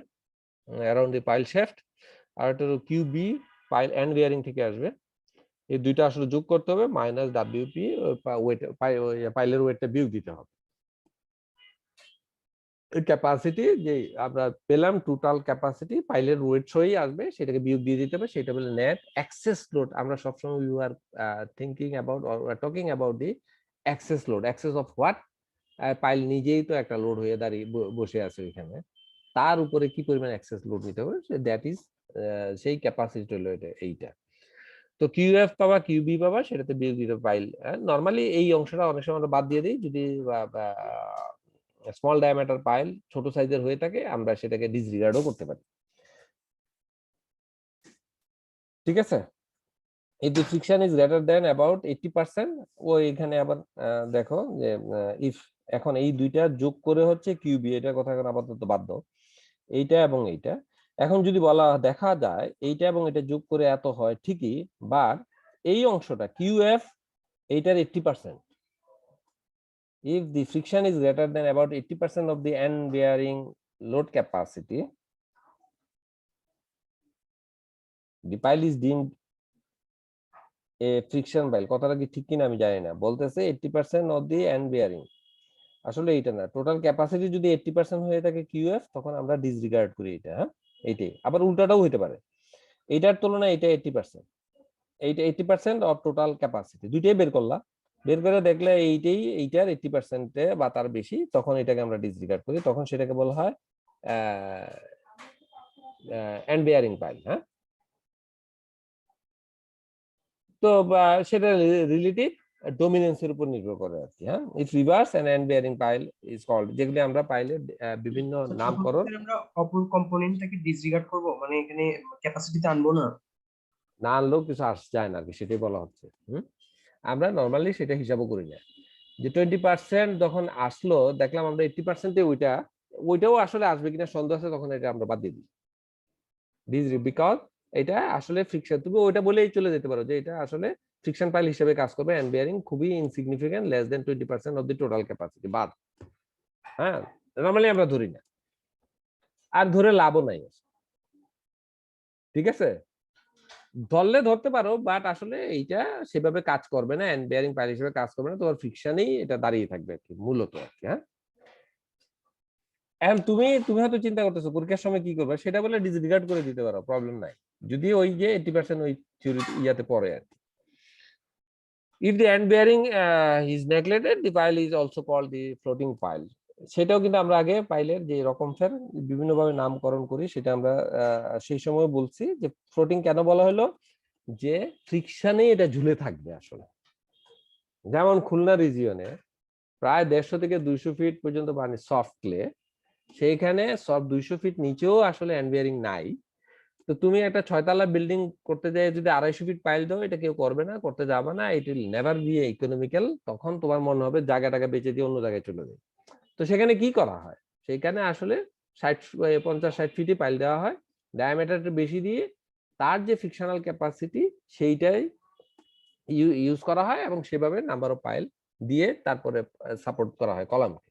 অ্যারাউন্ড দি পাইল শ্যাফট, আর একটা হলো Q B pile end bearing থেকে আসবে। এই দুইটা আসলে যোগ করতে হবে, মাইনাস ডাব্লিউপি ওয়েট, পাইলের ওয়েটটা বিয়োগ দিতে হবে। ক্যাপাসিটি যে আমরা পেলাম টোটাল ক্যাপাসিটি পাইলের ওয়েট সহই আসবে, সেটাকে বিয়োগ দিয়ে দিতে হবে, সেটা বলে নেট অ্যাক্সেস লোড। আমরা সবসময় you are thinking about or talking about the access load. Access of what? Pile নিজেই তো একটা লোড হয়ে দাঁড়িয়ে বসে আছে ওইখানে, তার উপরে কি পরিমাণ অ্যাক্সেস লোড নিতে হবে, দ্যাট ইজ সেই ক্যাপাসিটি হলো এইটা। তো কিউএফ পাবা কিউবি পাবা, সেটাতে বিয়োগ দিতে পাইল। নর্মালি এই অংশটা অনেক সময় আমরা বাদ দিয়ে দিই, যদি স্মল ডায়ামিটার পাইল ছোট সাইজের হয়ে থাকে আমরা সেটাকে ডিসরিগার্ডও করতে পারি। ঠিক আছে, if the friction is greater than about 80%, ও এখানে আবার দেখো যে ইফ এখন এই দুইটা যোগ করে হচ্ছে কিউবি, এটা কথা এখন আপাতত বাদ দাও, এইটা এবং এইটা। এখন যদি বলা দেখা যায় এইটা এবং এটা যোগ করে এত হয় ঠিকই, বাট এই অংশটা কিউএফ এইটার 80%, if the friction is greater than about 80% of the end bearing load capacity, the pile is deemed a friction pile। কথাটা কি ঠিক কিনা আমি জানি না, বলতেছে 80% of the end bearing, আসলে এইটা না, টোটাল ক্যাপাসিটি যদি 80% হয়ে থাকে কিউএফ, তখন আমরা ডিসরিগার্ড করি এটা। হ্যাঁ, এইটাই। আবার উল্টাটাও হতে পারে, এইটার তুলনায় এটা 80%, এইটা 80% অফ টোটাল ক্যাপাসিটি, দুইটাই বের করলা, বের করে দেখলে এইটার 80% বা তার বেশি, তখন এটাকে আমরা ডিসরিগার্ড করি, তখন সেটাকে বলা হয় এন্ড বেয়ারিং পাইল। হ্যাঁ, তো সেটা রিলেটিভ ডমিনেন্সের উপর নির্ভর করে আর কি। হ্যাঁ, if reverse end end bearing pile is called, যেগুলি আমরা পাইলের বিভিন্ন নামকরণ। আমরা অপর কম্পোনেন্টটাকে ডিসরিগার্ড করব, মানে এখানে ক্যাপাসিটিতে আনবো না। না আনলেও কিছু যায় না আর কি, সেটাই বলা হচ্ছে। আমরা নর্মালি সেটা হিসাবও করি না, যে 20% যখন আসলো দেখলাম আমরা 80% ওইটাও আসলে আসবে কিনা সন্দেহ আছে, তখন এটা আমরা বাদ দিয়ে দিই, বিকজ এটা আসলে ফ্রিকশন। তুমি ওইটা বলেই চলে যেতে পারো যে এটা আসলে ফ্রিকশন পাইল হিসেবে কাজ করবে, এন্ড বেয়ারিং খুবই insignificant, less than 20% of the total capacity বাদ। হ্যাঁ, নর্মালি আমরা ধরি না, আর ধরে লাভও নাই। ঠিক আছে, ধরলে ধরতে পারো, বাট আসলে এইটা সেভাবে কাজ করবে না, এন্ড বেয়ারিং পাইল হিসেবে কাজ করবে না, তোমার ফ্রিকশনেই এটা দাঁড়িয়ে থাকবে আর কি, মূলত আর কি। হ্যাঁ, এখন তুমি হয়তো চিন্তা করতেছো পরীক্ষার সময় কি করবে, সেটা বলে ডিসরিগার্ড করে দিতে পারো, প্রবলেম নাই, যদি ওই যে 80% ওই থিওরি ইয়াতে পড়ে আর কি। If the end bearing is neglected, the pile is also called the floating pile. সেটাও কিন্তু আমরা আগে পাইলের যে রকম ফের বিভিন্নভাবে নামকরণ করি, সেটা আমরা সেই সময় বলছি যে ফ্লোটিং কেন বলা হলো, যে ফ্রিকশনে এটা ঝুলে থাকবে আসলে। যেমন খুলনা রিজিয়নে প্রায় 150 থেকে 200 ফিট পর্যন্ত পানি সফট ক্লে, সেইখানে সব 200 ফিট নিচেও আসলে এন্ড বেয়ারিং নাই। তো তুমি একটা 6 তলা বিল্ডিং করতে যাই যদি 250 ফিট পাইল দাও, এটা কেউ করবে না, করতে যাবে না, it will never be economical. তখন তোমার মনে হবে জায়গাটাকে বেচে দিয়ে অন্য জায়গায় চলে যায়। তো সেখানে কি করা হয়, সেখানে আসলে 50-60 ফিটই পাইল দেওয়া হয়, ডায়ামিটারটা বেশি দিয়ে তার যে ফ্রিকশনাল ক্যাপাসিটি সেইটাই ইউজ করা হয়, এবং সেভাবে নাম্বার অফ পাইল দিয়ে তারপরে সাপোর্ট করা হয় কলামকে।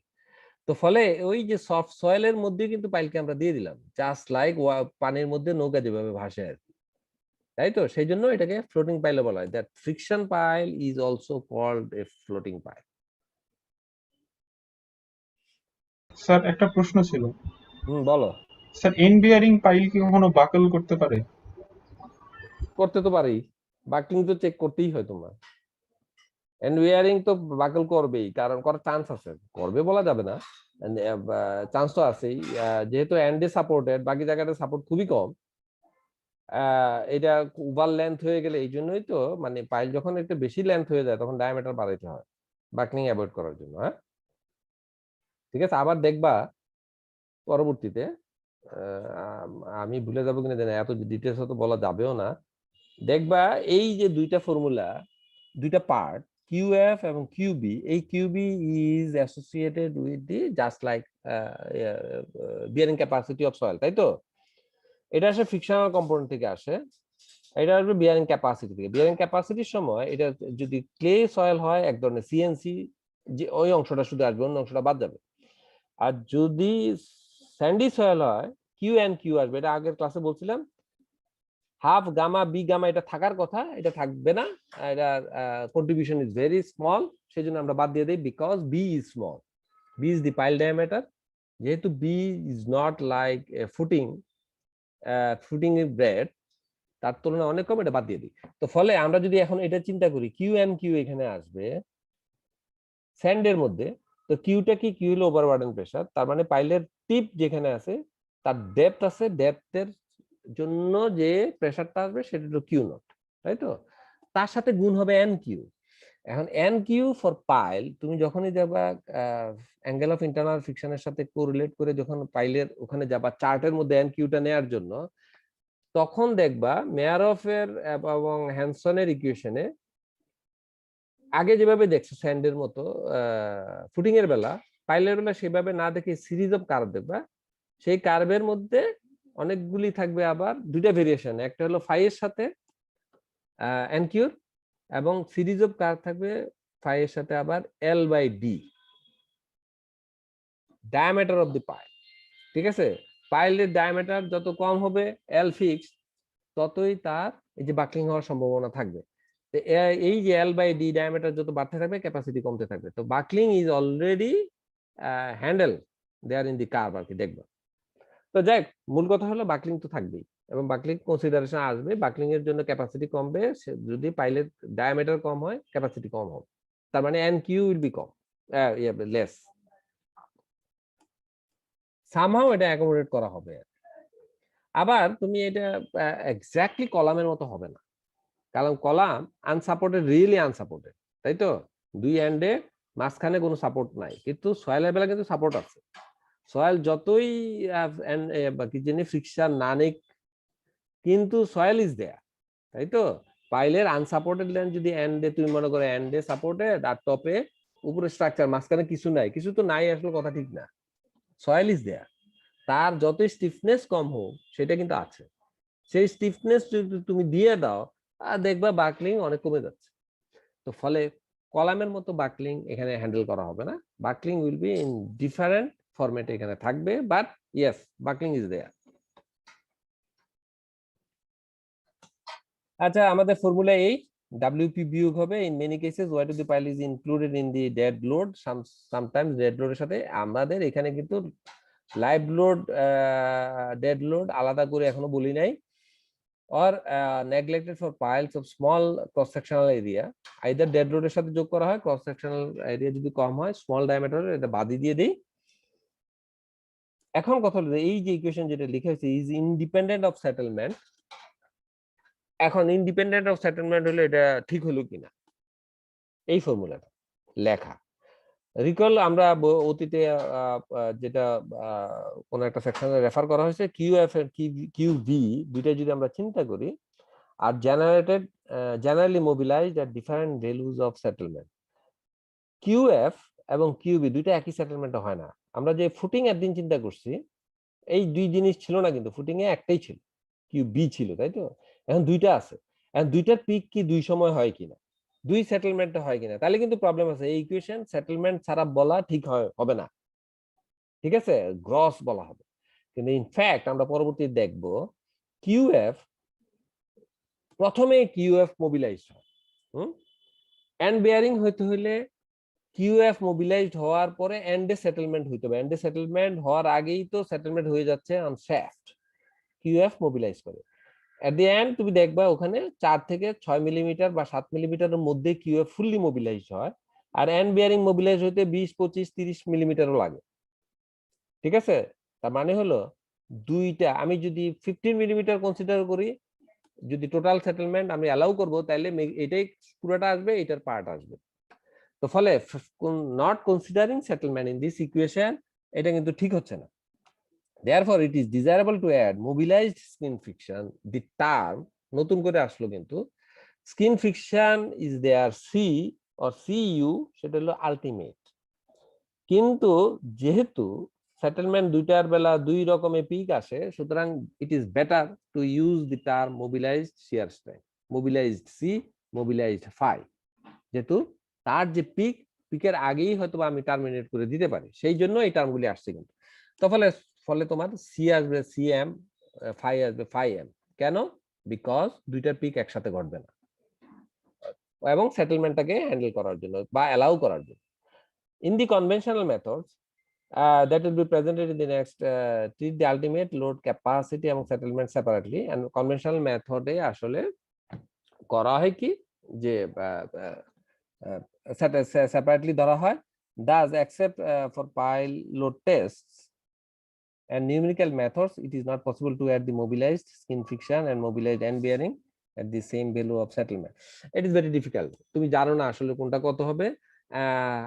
তো ফলে ওই যে সফট সয়েলের মধ্যে কিন্তু পাইলকে আমরা দিয়ে দিলাম, জাস্ট লাইক পানির মধ্যে নৌকা যেভাবে ভাসে আর কি, তাই তো? সেই জন্য এটাকে ফ্লোটিং পাইল বলা হয়। That friction pile is also called a floating pile. Sir একটা প্রশ্ন ছিল। বলো। স্যার এন্ড বিয়ারিং পাইল কি কখনো বাকল করতে পারে? করতে তো পারি, বাকলিং তো চেক করতেই হয় তোমার। এন্ড ওয়্যারিং তো বাকল করবেই, কারণ করার চান্স আছে, করবে বলা যাবে না, চান্স তো আছেই। যেহেতু এন্ডে সাপোর্টেড, বাকি জায়গাটা সাপোর্ট খুবই কম, এটা ওভার লেন্থ হয়ে গেলে, এই জন্যই তো মানে পাইল যখন একটু বেশি লেন্থ হয়ে যায় তখন ডায়ামিটার বাড়াইতে হয় বাকলিং অ্যাভয়েড করার জন্য। হ্যাঁ, ঠিক আছে, আবার দেখবা পরবর্তীতে, আমি ভুলে যাবো কিনা জানি, এত ডিটেলস তো বলা যাবেও না। দেখবা এই যে দুইটা ফর্মুলা, দুইটা পার্ট QF এবং QB, এই QB is associated with the just like bearing capacity of soil, তাই তো? এটা আসলে ফ্রিকশনাল কম্পোনেন্ট থেকে আসে, এটা আসবে বিয়ারিং ক্যাপাসিটি থেকে। বিয়ারিং ক্যাপাসিটির সময় এটা যদি ক্লে সয়েল হয়, এক ধরনের CNC, যে ওই অংশটা শুধু আসবে, অন্য অংশটা বাদ যাবে। আর যদি স্যান্ডি সয়েল হয়, QNQ আসবে। এটা আগের ক্লাসে বলছিলাম, হাফ গামা বি গামা এটা থাকার কথা, এটা থাকবে না, এটা কন্ট্রিবিউশন ইজ ভেরি স্মল, সেই জন্য আমরা বাদ দিয়ে দিই, because B is small, B is the pile diameter. যেহেতু B is not like footing breadth, তার তুলনায় অনেক কম, এটা বাদ দিয়ে দিই। তো ফলে আমরা যদি এখন এটা চিন্তা করি, QNQ এখানে আসবে স্যান্ডের মধ্যে, তো কিউটা কি, কিউ হলো ওভারবার্ডেন প্রেসার, তার মানে পাইলের টিপ যেখানে আছে তার ডেপথ আছে, ডেপথের জন্য যে প্রেসারটা আসবে সেটা হলো কিউ নট, তাই তো? তার সাথে গুণ হবে NQ। এখন NQ ফর পাইল, তুমি যখনই যাবা অ্যাঙ্গেল অফ ইন্টারনাল ফ্রিকশনের সাথে কোরিলেট করে যখন পাইলের ওখানে যাবা চার্টের মধ্যে NQটা নেয়ার জন্য, তখন দেখবা মেয়ারফের এবং হ্যানসনের ইকুয়েশনে আগে যেভাবে দেখছো স্যান্ডের মতো ফুটিং এর বেলা, পাইলের বেলা সেভাবে না দেখে সিরিজ অফ কার্ভ দেখবা। সেই কার্ভের মধ্যে অনেকগুলি থাকবে আবার দুইটা ভেরিয়েশন, একটা হলো ফাই এর সাথে এনকিউর, এবং সিরিজ অফ কার্ভ থাকবে ফাই এর সাথে আবার L/D, diameter of the pile. ঠিক আছে, পাইলের ডায়ামিটার যত কম হবে L ফিক্স, ততই তার এই যে বাকলিং হওয়ার সম্ভাবনা থাকবে। এই যে L/D ডায়ামিটার যত বাড়তে থাকবে, ক্যাপাসিটি কমতে থাকবে। তো buckling is already handle there in the curve আর কি, দেখবা। তো যাই, মূল কথা হলো বাকলিং তো থাকবেই, এবং বাকলিং কনসিডারেশন আসবে। বাকলিং এর জন্য ক্যাপাসিটি কমবে, যদি পাইলের ডায়ামিটার কম হয়, ক্যাপাসিটি কম হবে। তার মানে এন কিউ উইল বি কম, লেস। সামহাও এটা অ্যাকোমোডেট করা হবে। আবার তুমি এটা এক্স্যাক্টলি কলামের মতো হবে না, কারণ কলাম আনসাপোর্টেড, রিয়েলি আনসাপোর্টেড, তাই তো? দুই এন্ডে মাঝখানে কোনো সাপোর্ট নাই, কিন্তু সয়েলের বেলা কিন্তু সাপোর্ট আছে। সয়েল যতই কি জানি ফ্রিকশন না নিক, কিন্তু সয়েল ইজ দেয়ার, তাই তো? পাইলের আনসাপোর্টেড ল্যান্ড যদি এন্ডে তুমি মনে করো এন্ডে সাপোর্টেড আর টপে উপরে স্ট্রাকচার, মাঝখানে কিছু নাই, কিছু তো নাই আসলে, কথা ঠিক না। সয়েল ইজ দেয়ার, তার যত স্টিফনেস কম হোক সেটা কিন্তু আছে। সেই স্টিফনেস যদি তুমি দিয়ে দাও আর দেখবা বাকলিং অনেক কমে যাচ্ছে। তো ফলে কলামের মতো বাকলিং এখানে হ্যান্ডেল করা হবে না। Buckling will be in different ফরম্যাটে এখানে থাকবে, but yes buckling is there. আচ্ছা, আমাদের ফর্মুলা এই WP বিয়োগ হবে in many cases y to the pile is included in the dead load, sometimes dead লোডের সাথে আমাদের এখানে কিন্তু লাইভ লোড ডেড লোড আলাদা করে এখনো বলি নাই, or neglected for piles of small cross sectional area, either dead load এর সাথে যোগ করা হয়, cross sectional area যদি কম হয়, small diameter এটা বাদই দিয়ে দেই। এখন কথা হলো এই যে ইকুয়েশন যেটা লেখা হয়েছে ইজ ইন্ডিপেন্ডেন্ট অফ সেটেলমেন্ট, এখন ইন্ডিপেন্ডেন্ট অফ সেটেলমেন্ট হলো এটা ঠিক হলো কিনা এই ফর্মুলাটা লেখা। রিকল আমরা অতীতে যেটা কোন একটা সেকশনে রেফার করা হয়েছে, কিউএফ এর কিউভি দুইটা যদি আমরা চিন্তা করি, আর generally mobilized at different values of settlement. QF এবং QB দুইটা একই সেটেলমেন্ট হয় না। আমরা যে ফুটিং এর দিন চিন্তা করছি, এই দুই জিনিস ছিল না, কিন্তু ফুটিং এ একটাই ছিল, QB ছিল, তাই তো? এখন দুইটা আছে, এখন দুইটার পিক কি দুই সময় হয় কিনা, দুই সেটেলমেন্টে হয় কিনা, তাহলে কিন্তু প্রবলেম আছে। এই ইকুয়েশন সেটেলমেন্ট ছাড়া বলা ঠিক হবে না, ঠিক আছে? গ্রস বলা হবে। কিন্তু ইনফ্যাক্ট আমরা পরবর্তী দেখব QF প্রথমে কিউএফ মোবিলাইজড হয়। এন্ড বেয়ারিং হইতে হইলে কিউএফ মোবিলাইজড হওয়ার পরে এন্ডে সেটেলমেন্ট হইতে হবে। এন্ডে সেটেলমেন্ট হওয়ার আগেই তো সেটেলমেন্ট হয়ে যাচ্ছে অন শ্যাফট, কিউএফ মোবিলাইজ করে। এট দি এন্ড তুমি দেখবা ওখানে 4 থেকে 6 মিলিমিটার বা 7 মিলিমিটারের মধ্যে কিউএফ ফুললি মোবিলাইজ হয়, আর এন্ড বেয়ারিং মোবিলাইজ হইতে 20, 25, 30 মিলিমিটারও লাগে, ঠিক আছে? তার মানে হলো দুইটা, আমি যদি 15 মিলিমিটার কনসিডার করি, যদি টোটাল সেটেলমেন্ট আমি অ্যালাউ করব, তাহলে এটাই পুরোটা আসবে, এটার পার্ট আসবে। তো ফলে not considering settlement in this equation, এটা কিন্তু ঠিক হচ্ছে না। therefore it is desirable to add mobilized skin friction, the term নতুন করে আসলো, কিন্তু skin friction is there C or CU, সেটা হলো আলটিমেট। কিন্তু যেহেতু সেটেলমেন্ট দুইটার বেলা দুই রকমের পিক আসে, সুতরাং it is better to use the term mobilised shear strength, mobilised C, mobilised phi, যেহেতু তার যে পিকের আগেই হয়তো আমি টার্মিনেট করে দিতে পারি, সেই জন্য এই টার্মগুলি আসছে। কিন্তু তো ফলে তোমার সি আসবে সিএম, ফাই আসবে ফাই এম। কেন? বিকজ দুইটার পিক একসাথে ঘটবে না, এবং সেটেলমেন্টটাকে হ্যান্ডেল করার জন্য বা অ্যালাউ করার জন্য। In the conventional methods that will be presented in the next, treat the ultimate load capacity এবং settlement separately, and conventional method এ আসলে করা হয় কি যে separately ধরা হয়, thus except for pile load tests and numerical methods it is not possible to add the mobilized skin friction and mobilized end bearing at the same value of settlement. It is very difficult, তুমি জানো না আসলে কোনটা কত হবে।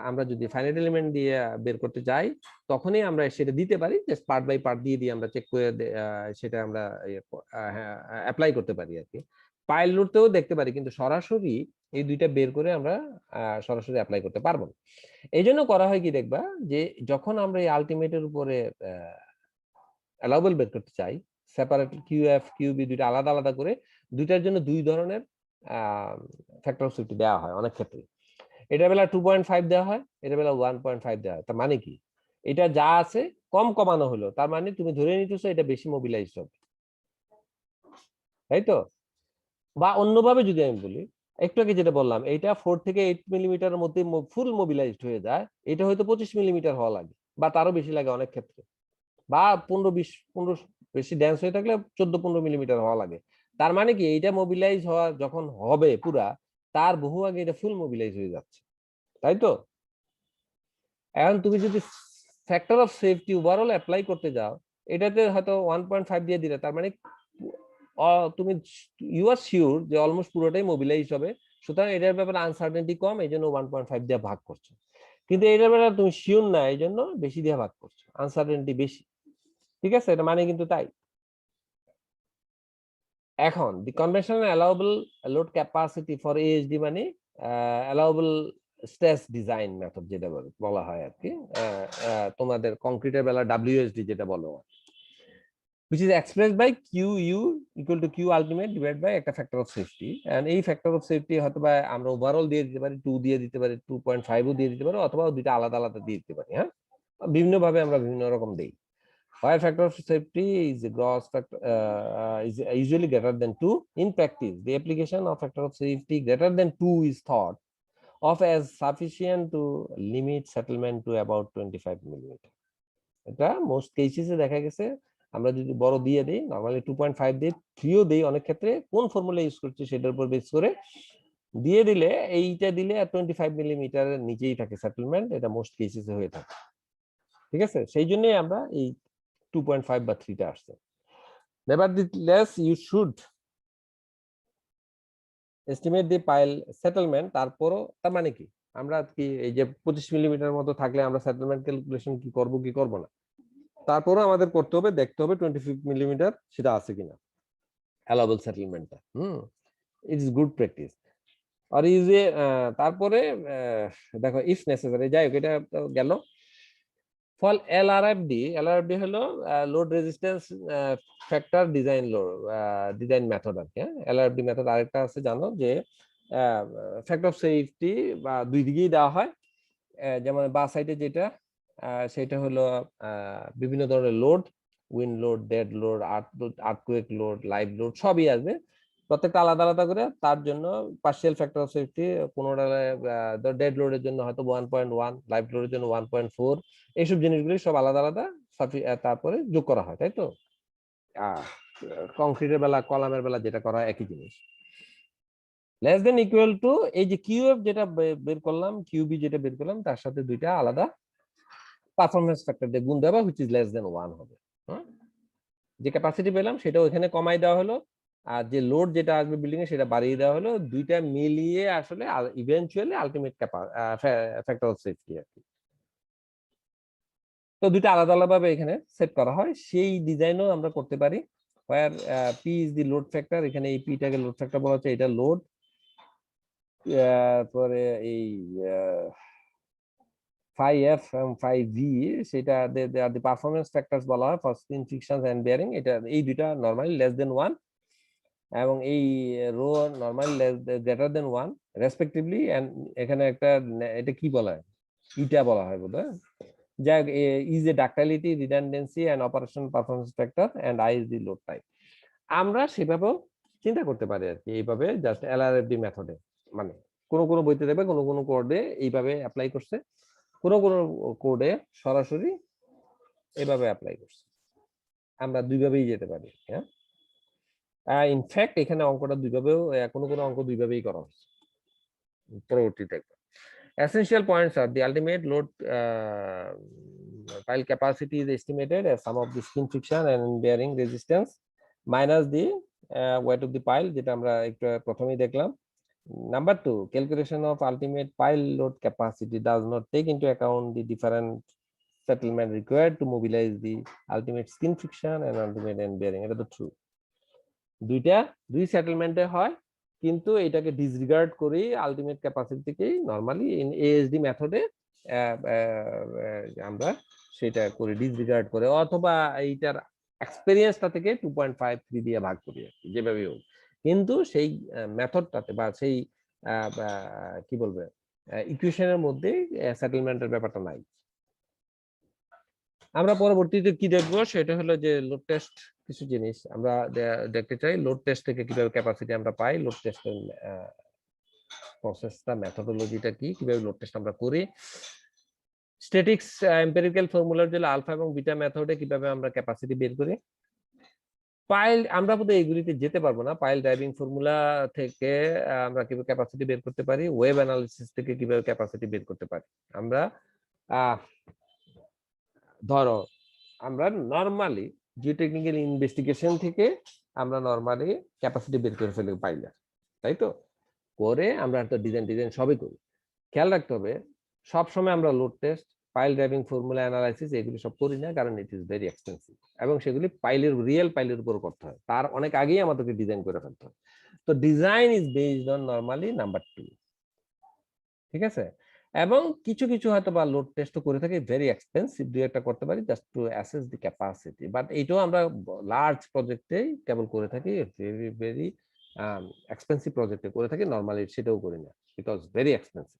আমরা যদি finite element দিয়ে বের করতে যাই, তখনই আমরা সেটা দিতে পারি, জাস্ট পার্ট বাই পার্ট দিয়ে আমরা চেক করে সেটা আমরা অ্যাপ্লাই করতে পারি আর কি। পাইল লোডতেও দেখতে পারি, কিন্তু সরাসরি এই দুইটা বের করে আমরা সরাসরি অ্যাপ্লাই করতে পারবো না। এই জন্য করা হয় কি দেখবা, যে যখন আমরা এই আলটিমেটের উপরে অ্যালাউবল বের করতে চাই, সেপারেট কিউএফ কিউবি দুইটা আলাদা আলাদা করে, দুইটার জন্য দুই ধরনের ফ্যাক্টর অফ সেফটি দেওয়া হয় অনেক ক্ষেত্রে। এটা বেলা 2.5 দেওয়া হয়, এটা বেলা 1.5 দেওয়া হয়। তার মানে কি, এটা যা আছে কম কমানো হলো, তার মানে তুমি ধরে নিতেছো এটা বেশি মোবিলাইজড হবে, তাই তো? বা অন্যভাবে যদি আমি বলি, একটু আগে যেটা বললাম, এটা 4 থেকে 8 মিলিমিটারের মধ্যে ফুল মোবিলাইজড হয়ে যায়, এটা হয়তো 25 মিলিমিটার হওয়া লাগে বা তারও বেশি লাগে অনেক ক্ষেত্রে, বা 15 বেশি ডেন্স হয়ে থাকলে 14-15 মিলিমিটার হওয়া লাগে। তার মানে কি, এইটা মোবিলাইজ হওয়া যখন হবে পুরা, তার বহু আগে এটা ফুল মোবিলাইজ হয়ে যাচ্ছে। তাই তো? এখন তুমি যদি factor of safety overall apply করতে যাও, এটাতে হয়তো 1.5 দিয়ে দিলে, তার মানে তুমি ইউ আর শিওর যে অলমোস্ট পুরোটাই মোবিলাইজ হবে, সুতরাং এটার ব্যাপারে আনসার্টেনটি কম, এই জন্য 1.5 দিয়ে ভাগ করছো। কিন্তু এটার ব্যাপারে তুমি শিওর না, এই জন্য বেশি দিয়ে ভাগ করছো, আনসার্টেনটি বেশি। ঠিক আছে, এটা মানে কিন্তু তাই। এখন the conventional allowable load capacity for AHD মানে অ্যালাউবল স্ট্রেস ডিজাইন মেথড যেটা বলা হয় আর কি, তোমাদের কংক্রিটের বেলা ডব্লিউএসডি যেটা বলো, which is expressed by QU equal to Q ultimate divided by একটা ফ্যাক্টর অফ সেফটি, and এই ফ্যাক্টর অফ সেফটি হয়তো বা আমরা ওভারঅল দিয়ে দিতে পারি, 2 দিয়ে দিতে পারি, 2.5 ও দিয়ে দিতে পারি, অথবা দুইটা আলাদা আলাদা দিয়ে দিতে পারি। হ্যাঁ, বিভিন্ন ভাবে আমরা বিভিন্ন রকম দেই। Where factor of safety is a gross factor is usually greater than 2. In practice, the application of factor of safety greater than 2 is thought of as sufficient to limit settlement to about 25 millimeter. এটা most কেসেসে দেখা গেছে, আমরা যদি বড় দিয়ে দিই, normally 2.5 দিই, 3ও দিই, অনেক ক্ষেত্রে কোন ফর্মুলা ইউজ করছি সেটার উপর বেস করে দিয়ে দিলে, এইটা দিলে 25 মিলিমিটারের নিচেই থাকে সেটেলমেন্ট, এটা মোস্ট কেসেসে হয়ে থাকে। ঠিক আছে, সেই জন্যই আমরা এই 2.5 বা 3টা আসছে। Nevertheless you should estimate the pile settlement, তারপরও তার মানে কি, আমরা কি এই যে 25 মিলিমিটার মতো থাকলে আমরা সেটেলমেন্ট ক্যালকুলেশন কি করব না, তারপরও আমাদের করতে হবে, দেখতে হবে 25 মিলিমিটার সেটা আছে কিনা অ্যালাউবল সেটেলমেন্টটা। It is good practice. আর ইজ এ তারপরে দেখো ইফ নেসেসারি, যাই হোক এটা গেল। ফল এলআরএফডি হলো load resistance factor design method আর কি। এলআরএফডি মেথড আরেকটা আছে জানো, যে ফ্যাক্টর অফ সেফটি বা দুই দিকেই দেওয়া হয়। যেমন বা সাইডে যেটা সেটা হলো বিভিন্ন ধরনের load, wind load, dead load, earthquake load, live load সবই আসবে, প্রত্যেকটা আলাদা আলাদা করে। তার জন্য পার্শিয়াল ফ্যাক্টর অফ সেফটি, কোনোটা ডেড লোডের জন্য হয়তো 1.1, লাইভ লোডের জন্য 1.4, এইসব জিনিসগুলি সব আলাদা আলাদা তারপরে যোগ করা হয়, তাই তো? কংক্রিটের বেলা, কলামের বেলা যেটা করা হয় একই জিনিস। লেস দেন ইকুয়াল টু, এই যে কিউএফ যেটা বের করলাম, কিউবি যেটা বের করলাম, তার সাথে দুইটা আলাদা পারফরম্যান্স ফ্যাক্টর দিয়ে গুণ দেওয়া, হুইচ ইজ লেস দেন 1 হবে। যে ক্যাপাসিটি পেলাম সেটা ওখানে কমাই দেওয়া হলো, আর যে লোড যেটা আসবে বিল্ডিং এ সেটা বাড়িয়ে দেওয়া হলো, দুইটা মিলিয়ে আসলে eventually ultimate factor of safety আর কি। তো দুইটা আলাদা আলাদা ভাবে এখানে সেট করা হয়, সেই ডিজাইনও আমরা করতে পারি। Where P is the load factor, এখানে এই পিটাকে লোড ফ্যাক্টর বলা হচ্ছে, এটা লোড। পরে এই phi f এবং phi v সেটা the performance factors বলা হয় for skin frictions and bearing, এটা এই দুইটা নরমালি লেস দেন 1 এবং এই rho normally greater than 1 respectively. And এখানে একটা এটা কি বলা হয়, ইটা বলা হয় বোধহয়, যা is a ductility, redundancy and operational performance factor and I is the load type. আমরা সেভাবেও চিন্তা করতে পারি আর কি, এইভাবে জাস্ট এলআরএফডি মেথডে, মানে কোন কোন বইতে দেখবে কোন কোন কোডে এইভাবে অ্যাপ্লাই করছে, কোন কোন কোডে সরাসরি এভাবে অ্যাপ্লাই করছে। আমরা দুইভাবেই যেতে পারি। হ্যাঁ, ইনফ্যাক্ট এখানে অঙ্কটা দুইভাবেও, কোন কোন অঙ্ক দুইভাবেই করা হচ্ছে, পরবর্তীতে দেখব। Essential points are the ultimate load pile capacity is estimated as sum of the skin friction and bearing resistance minus the weight of the pile, যেটা আমরা একটু প্রথমেই দেখলাম। Number 2, calculation of ultimate pile load capacity does not take into account the different settlement required to mobilize the ultimate skin friction and ultimate end bearing. এটা তো true, দুই সেটেলমেন্টে হয়, কিন্তু এটাকে ডিসরিগার্ড করে আলটিমেট ক্যাপাসিটি থেকেই নরমালি এএসডি মেথডে আমরা সেটা করে ডিসরিগার্ড করে, অথবা এইটার এক্সপেরিয়েন্সটা থেকে 2.53 দিয়ে ভাগ করি আর কি, যেভাবে হোক। কিন্তু সেই মেথডটাতে বা সেই কি বলবে ইকুয়েশনের মধ্যে সেটেলমেন্টের ব্যাপারটা নাই। আমরা পরবর্তীতে কি দেখবো সেটা হলো যে লোড টেস্ট, কিছু জিনিস আমরা দেখতে চাই, লোড টেস্ট থেকে কিভাবে ক্যাপাসিটি আমরা পাই, লোড টেস্টের প্রসেসটা, মেথডোলজিটা কি, কিভাবে লোড টেস্ট আমরা করি, স্ট্যাটিক্স এম্পিরিক্যাল ফর্মুলার জন্য আলফা এবং বিটা মেথডে কিভাবে আমরা ক্যাপাসিটি বের করি, পাইল আমরা বোধহয় এইগুলিতে যেতে পারবো না। পাইল ড্রাইভিং ফর্মুলা থেকে আমরা কিভাবে ক্যাপাসিটি বের করতে পারি, ওয়েব অ্যানালিসিস থেকে কিভাবে ক্যাপাসিটি বের করতে পারি। আমরা ধরো আমরা নরমালি জিওটেকনিক্যাল ইনভেস্টিগেশন থেকে আমরা নরমালি ক্যাপাসিটি বের করে ফেলি পাইলার, তাই তো? করে আমরা তো ডিজাইন সবই করি। খেয়াল রাখতে হবে সব সময় আমরা load test, pile driving formula analysis এগুলি সব করি না, কারণ ইট ইজ ভেরি এক্সপেন্সিভ এবং সেগুলি রিয়েল পাইলের উপর করতে হয়, তার অনেক আগেই আমাদেরকে ডিজাইন করে ফেলতে হয়। তো design is based on normally number 2, ঠিক আছে? এবং কিছু হয়তো বা লোড টেস্টও করে থাকি, ভেরি এক্সপেন্সিভ, দুই একটা করতে পারি just to assess the capacity. But এইটাও আমরা লার্জ প্রজেক্টে কেবল করে থাকি, ভেরি এক্সপেন্সিভ প্রজেক্টে করে থাকি, নরমালি সেটাও করি না বিকজ ভেরি এক্সপেন্সিভ।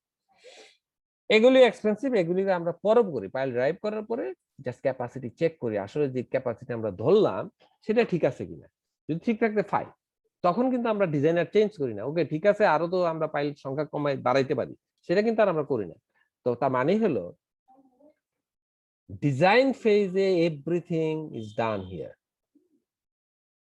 এগুলি এক্সপেন্সিভ, এগুলি আমরা পরে করি। পাইল ড্রাইভ করার পরে জাস্ট ক্যাপাসিটি চেক করি, আসলে যে ক্যাপাসিটি আমরা ধরলাম সেটা ঠিক আছে কিনা। যদি ঠিক থাকতে ফাইন, তখন কিন্তু আমরা ডিজাইনার চেঞ্জ করি না। ওকে ঠিক আছে, আরো তো আমরা পাইল সংখ্যা কমাই বাড়াইতে পারি, সেটা কিন্তু আর আমরা করি না। তো তার মানে হলো ডিজাইন ফেজে এভরিথিং ইজ ডান হিয়ার,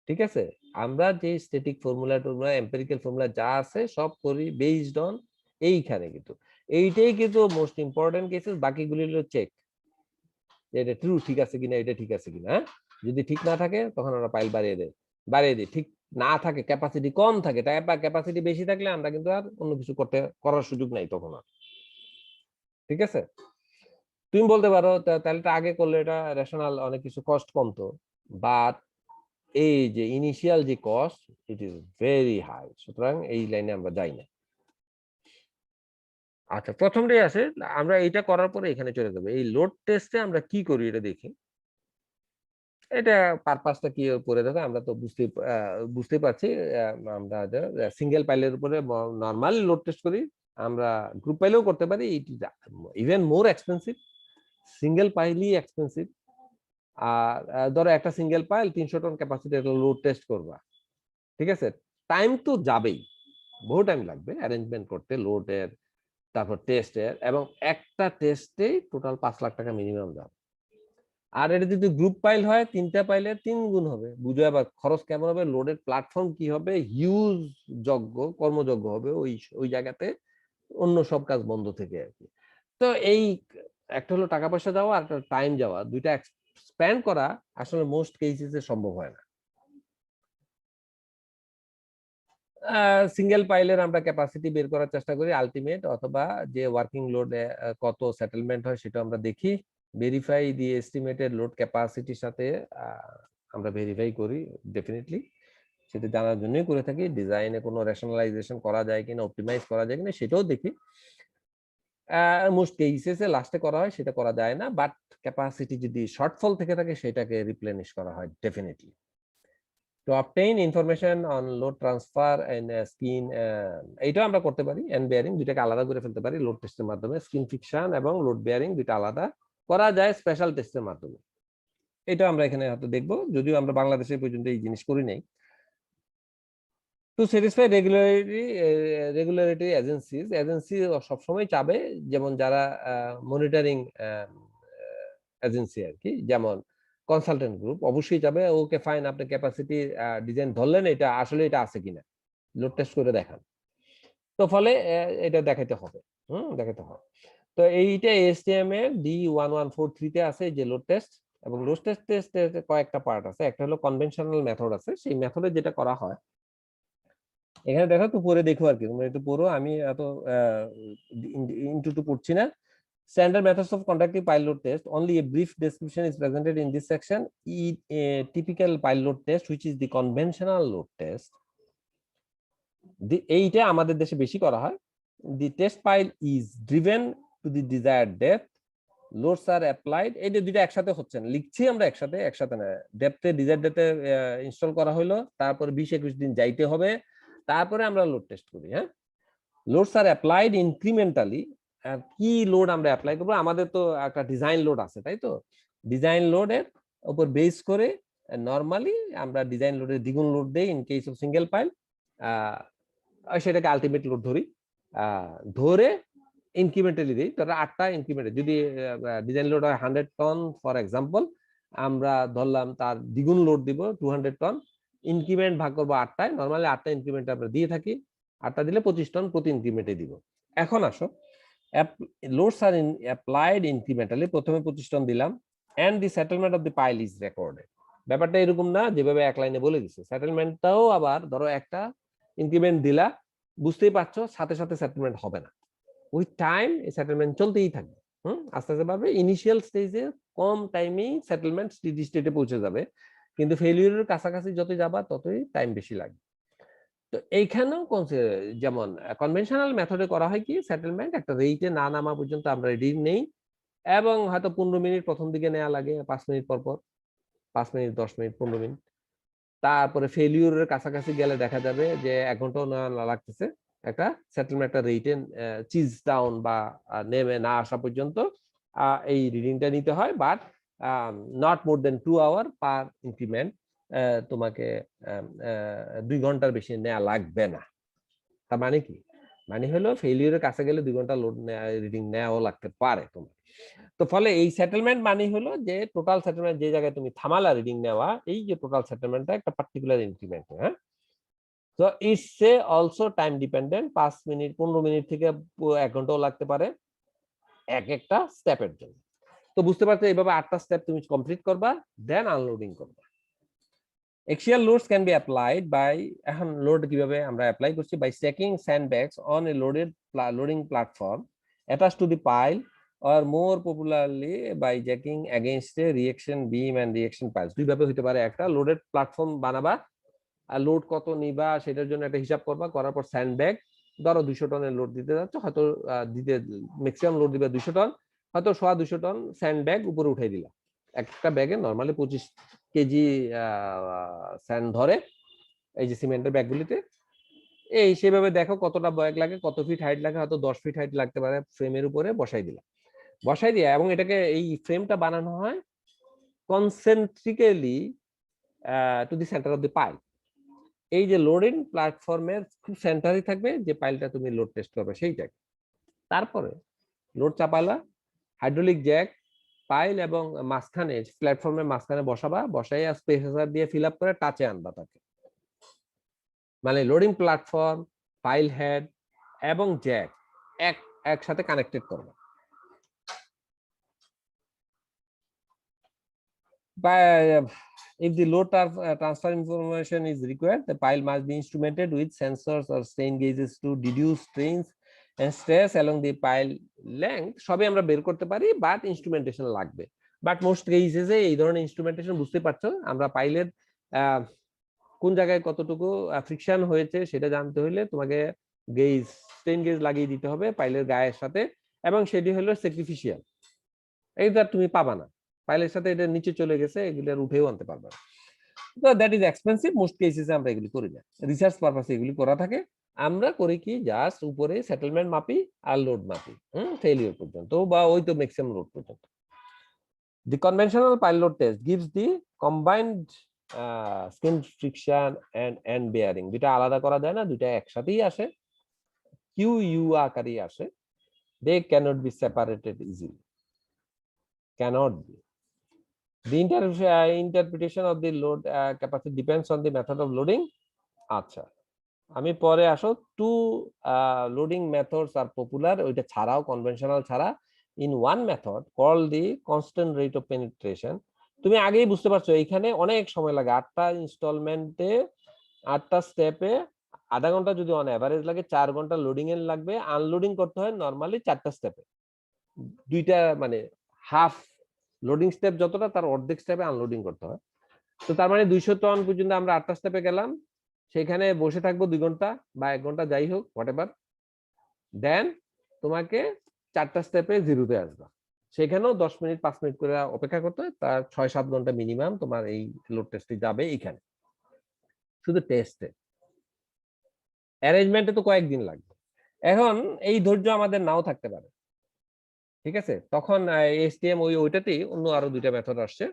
ঠিক আছে? আমরা যে স্ট্যাটিক ফর্মুলা এম্পিরিক্যাল ফর্মুলা যা আছে সব করি বেসড অন এইখানে, কিন্তু এইটাই কিন্তু মোস্ট ইম্পর্টেন্ট কেসেস। বাকিগুলি হলো চেক, এটা ট্রু ঠিক আছে কিনা, এটা ঠিক আছে কিনা। যদি ঠিক না থাকে তখন আমরা পাইল বাড়িয়ে দিই। ঠিক না থাকে, ক্যাপাসিটি কম থাকে, তাই বা ক্যাপাসিটি বেশি থাকলে আমরা কিন্তু আর অন্য কিছু করার সুযোগ নাই তখন আর, ঠিক আছে? তুমি বলতে পারো তাহলে তো আগে করলে এটা রেশনাল, অনেক কিছু কস্ট কমতো, বাট এই যে ইনিশিয়াল যে cost it is very high, সুতরাং এই লাইনে আমরা যাই না। আচ্ছা, প্রথমটাই আছে, আমরা এইটা করার পরে এখানে চলে যাবো। এই লোড টেস্টে আমরা কি করি এটা দেখি। এটা পারপাসটা কি করে দেখো, আমরা তো বুঝতে পারছি। আমরা সিঙ্গেল পাইলের উপরে নরমাল লোড টেস্ট করি, আমরা গ্রুপ পাইলেও করতে পারি। It is even more expensive, single পাইলই এক্সপেন্সিভ। আর ধরো একটা single pile 300 ton capacity load test করবা, ঠিক আছে? টাইম তো যাবেই, বহু টাইম লাগবে অ্যারেঞ্জমেন্ট করতে, লোডের, তারপর টেস্টের, এবং একটা টেস্টে টোটাল 5 লাখ টাকা মিনিমাম যাবে। আর এটা যদি গ্রুপ পাইল হয়, 3টা পাইলের 3 গুণ হবে। বুঝো আবার খরচ কেমন হবে, লোডের প্ল্যাটফর্ম কি হবে, হিউজ কর্মযজ্ঞ হবে ওই জায়গাতে, অন্য সব কাজ বন্ধ থেকে আর কি। তো এই একটা হলো টাকা পয়সা যাওয়া, আর একটা টাইম যাওয়া, দুইটা স্পেন্ড করা আসলে মোস্ট কেসেসে সম্ভব হয় না। সিঙ্গেল পাইলের আমরা ক্যাপাসিটি বের করার চেষ্টা করি আলটিমেট, অথবা যে ওয়ার্কিং লোড কত সেটেলমেন্ট হয় সেটা আমরা দেখি, ভেরিফাই দি এস্টিমেটেড লোড ক্যাপাসিটির সাথে আমরা ভেরিফাই করি ডেফিনেটলি, সেটা জানার জন্যই করে থাকি। ডিজাইনে কোনো রেশনালাইজেশন করা যায় কিনা, অপটিমাইজ করা যায় কিনা সেটাও দেখি। মোস্ট কেসেসে লাস্টে করা হয়, সেটা করা যায় না, বাট ক্যাপাসিটি যদি শর্টফল থেকে থাকে সেটাকে রিপ্লেনিশ করা হয় definitely. To obtain information on load transfer and skin, এইটাও আমরা করতে পারি। এন্ড বেয়ারিং দুইটাকে আলাদা করে ফেলতে পারি লোড টেস্টের মাধ্যমে। স্কিন ফিকশন এবং লোড বেয়ারিং দুইটা আলাদা করা যায় স্পেশাল টেস্টের মাধ্যমে। এটা আমরা এখানে হয়তো দেখবো, যদিও আমরা বাংলাদেশে পর্যন্ত এই জিনিস করি নাই। টু স্যাটিসফাই রেগুলারিটি এজেন্সি সবসময় চাবে, যেমন যারা মনিটরিং এজেন্সি আর কি, যেমন কনসালটেন্ট গ্রুপ অবশ্যই যাবে, ওকে ফাইন আপনি ক্যাপাসিটি ডিজাইন ধরলেন, এটা আসলে এটা আছে কিনা লোড টেস্ট করে দেখান। তো ফলে এটা দেখাতে হবে, দেখাতে হবে। তো এইটা এসটিএম এর D1143 তে আছে যে লোড টেস্ট, এবং লোড টেস্টের কয়েকটা পার্ট আছে। একটা হলো কনভেনশনাল মেথড আছে, সেই মেথডে যেটা করা হয় এখানে দেখো, তো পরে দেখো আর কি, তোমরা একটু পড়ো, আমি এত ইনটু পড়ছি না। Standard methods of conducting pile load test. Only a brief description is presented in this section. A typical pile load test, which is the conventional load test. এইটা আমাদের দেশে বেশি করা হয়। The test pile is driven to the desired depth. Loads are applied. এই যে দুইটা একসাথে হচ্ছে না, লিখছি আমরা একসাথে না। ডেপথে ডিজায়ার ডেপথে ইনস্টল করা হলো, তারপর 20-21 দিন যাইতে হবে, তারপরে আমরা লোড টেস্ট করি। হ্যাঁ, লোডস আর অ্যাপ্লাইড ইনক্রিমেন্টালি। কি লোড আমরা অ্যাপ্লাই করবো, আমাদের তো একটা ডিজাইন লোড আছে, তাই তো? ডিজাইন লোডের উপর বেস করে নরমালি আমরা ডিজাইন লোডের দ্বিগুণ লোড দেই in case of single pile, সেটাকে আলটিমেট লোড ধরি, ধরে ইনক্রিমেন্টালি দিই। তাহলে 8টা ইনক্রিমেন্ট, যদি ডিজাইন লোড হয় 100 টন ফর এক্সাম্পল, আমরা ধরলাম তার দ্বিগুণ লোড দিব 200 টন, ইনক্রিমেন্ট ভাগ করবো 8টায়, নর্মালি 8টা ইনক্রিমেন্ট আমরা দিয়ে থাকি, 8টা দিলে 25 টন প্রতি ইনক্রিমেন্টে দিব। এখন আসো, loads are applied incrementally, প্রথমে 25 টন দিলাম, and the settlement of the pile is recorded। ব্যাপারটা এরকম না যেভাবে এক লাইনে বলে দিচ্ছে, সেটেলমেন্টটাও আবার ধরো একটা ইনক্রিমেন্ট দিলা, বুঝতেই পারছো সাথে সাথে সেটেলমেন্ট হবে না, উইথ টাইম এই সেটেলমেন্ট চলতেই থাকবে। আস্তে আস্তে পারবে, ইনিশিয়াল স্টেজে কম টাইমেই সেটেলমেন্ট স্টেডি স্টেটে পৌঁছে যাবে, কিন্তু ফেলিউরের কাছাকাছি যতই যাবা ততই টাইম বেশি লাগবে। তো এইখানেও যেমন কনভেনশনাল মেথডে করা হয় কি, সেটেলমেন্ট একটা রেটে না নামা পর্যন্ত আমরা রিডিং নেই, এবং হয়তো 15 মিনিট প্রথম দিকে নেওয়া লাগে, 5 মিনিট পর পর, 5 মিনিট, 10 মিনিট, 15 মিনিট, তারপরে ফেলিউরের কাছাকাছি গেলে দেখা যাবে যে 1 ঘন্টাও না লাগতেছে, একটা সেটেলমেন্ট একটা রেটে চিজ ডাউন বা নেমে না আসা পর্যন্ত এই রিডিংটা নিতে হয়, but not more than 2 hour per increment, তোমাকে 2 ঘন্টার বেশি নেওয়া লাগবে না। তার মানে কি, মানে হলো ফেলিউরের কাছে গেলে 2 ঘন্টা লোড রিডিং নেওয়াও লাগতে পারে তোমার। তো ফলে এই সেটেলমেন্ট মানে হলো যে টোটাল সেটেলমেন্ট যে জায়গায় তুমি থামালা রিডিং নেওয়া, এই যে টোটাল সেটেলমেন্টটা একটা পার্টিকুলার ইনক্রিমেন্ট। হ্যাঁ, তো it's also time dependent, 5 minute 15 minute থেকে 1 ঘন্টাও লাগতে পারে এক একটা স্টেপের জন্য। তো বুঝতে পারছো এইভাবে 8টা স্টেপ তুমি কমপ্লিট করবা, দেন আনলোডিং করবা। Axial loads can be applied by, এখন লোড কিভাবে আমরা অ্যাপ্লাই করছি, by stacking sandbags on a loading platform attached to the pile, or more popularly by jacking against a reaction beam and reaction piles। দুইভাবে হতে পারে, একটা loaded platform বানাবা, আর load কত নিবা সেটার জন্য একটা হিসাব করবা, করার পর স্যান্ডব্যাগ, ধরো 200 টনের লোড দিতে যাচ্ছ, হয়তো দিতে ম্যাক্সিমাম লোড দিবা 200 টন, হয়তো 200 টন স্যান্ডব্যাগ উপরে উঠাই দিলা, একটা ব্যাগে নরমালি 25 কেজি স্যান্ড ধরে এই যে সিমেন্টের ব্যাগগুলিতে। এই সেভাবে দেখো কতটা ব্যাগ লাগে, কত ফিট হাইট লাগে, হয়তো 10 ফিট হাইট লাগতে পারে, ফ্রেমের উপরে বসাই দিলা, বসাই দিয়া, এবং এটাকে এই ফ্রেমটা বানানো হয় concentrically to the centre of the pile. এই যে লোডিং প্ল্যাটফর্মের খুব সেন্টারে থাকবে যে পাইলটা তুমি লোড টেস্ট করবে সেইটাকে। তারপরে লোড চাপালা, হাইড্রোলিক জ্যাক পাইল এবং মাঝখানে প্ল্যাটফর্মের মাঝখানে বসাবা, বসাই স্পেসার দিয়ে ফিল আপ করে টাচে আনবা তাকে, মানে লোডিং প্ল্যাটফর্ম, পাইল হেড এবং জ্যাক একসাথে কানেক্টেড করবা। If the load transfer information is required, the pile must be instrumented with sensors or strain gauges to deduce strains and stress along the pile length। সবই আমরা বের করতে পারি, but instrumentation লাগবে। But most কেসেসে এই ধরনের instrumentation বুঝতে পারছো, আমরা পাইলের কোন জায়গায় কতটুকু ফ্রিকশন হয়েছে সেটা জানতে হলে তোমাকে গেজ, স্ট্রেন গেজ লাগিয়ে দিতে হবে পাইলের গায়ের সাথে, এবং সেটি হলো স্যাক্রিফিশিয়াল, এইটা তুমি পাবা না, পাইলের সাথে এটা নিচে চলে গেছে, এগুলো উঠেও আনতে পারবে না। তো দ্যাট ইজ এক্সপেন্সিভ, মোস্ট কেসেসে আমরা এগুলি করি না, রিসার্চ পারপাসে এগুলি করা থাকে। আমরা করি কি, জাস্ট উপরে সেটেলমেন্ট মাপি আর লোড মাপি, ফেলিওর পর্যন্ত বা ওই তো ম্যাক্সিমাম লোড পর্যন্ত। The conventional pile load test gives the combined skin friction and end bearing। দুইটা আলাদা করা যায় না, দুইটা একসাথেই আসে, QU আকারেই আসে, they cannot be separated easily, cannot be। The interpretation of the load capacity depends on the method of loading। আচ্ছা, আমি পরে আসো, two loading methods are popular, ওইটা ছাড়াও, কনভেনশনাল ছাড়া, in one method call the constant rate of penetration. তুমি আগেই বুঝতে পারছো এইখানে অনেক সময় লাগে, 8টা ইনস্টলমেন্টে 8টা স্টেপে আধা ঘন্টা যদি অন এভারেজ লাগে, 4 ঘন্টা লোডিং এর লাগবে, আনলোডিং করতে হয় নরমালি 4টা স্টেপে, দুইটা মানে হাফ লোডিং স্টেপ যতটা তার অর্ধেক স্টেপে আনলোডিং করতে হয়। তো তার মানে 200 টন পর্যন্ত আমরা 8টা স্টেপে গেলাম, সেখানে বসে থাকবো 2 ঘন্টা বা 1 ঘন্টা, যাই হোক হোয়াট এভার, দেন তোমাকে 4টা স্টেপে জিরোতে আসবা, সেখানেও 10 মিনিট 5 মিনিট করে অপেক্ষা করতে হয়, তার 6-7 ঘন্টা মিনিমাম তোমার এই লোড টেস্টে যাবে। এইখানে শুধু টেস্টে, অ্যারেঞ্জমেন্টে তো কয়েকদিন লাগবে। এখন এই ধৈর্য আমাদের নাও থাকতে পারে, ঠিক আছে, তখন এসটিএম ওইটাতেই অন্য আরো 2টা মেথড আসছে।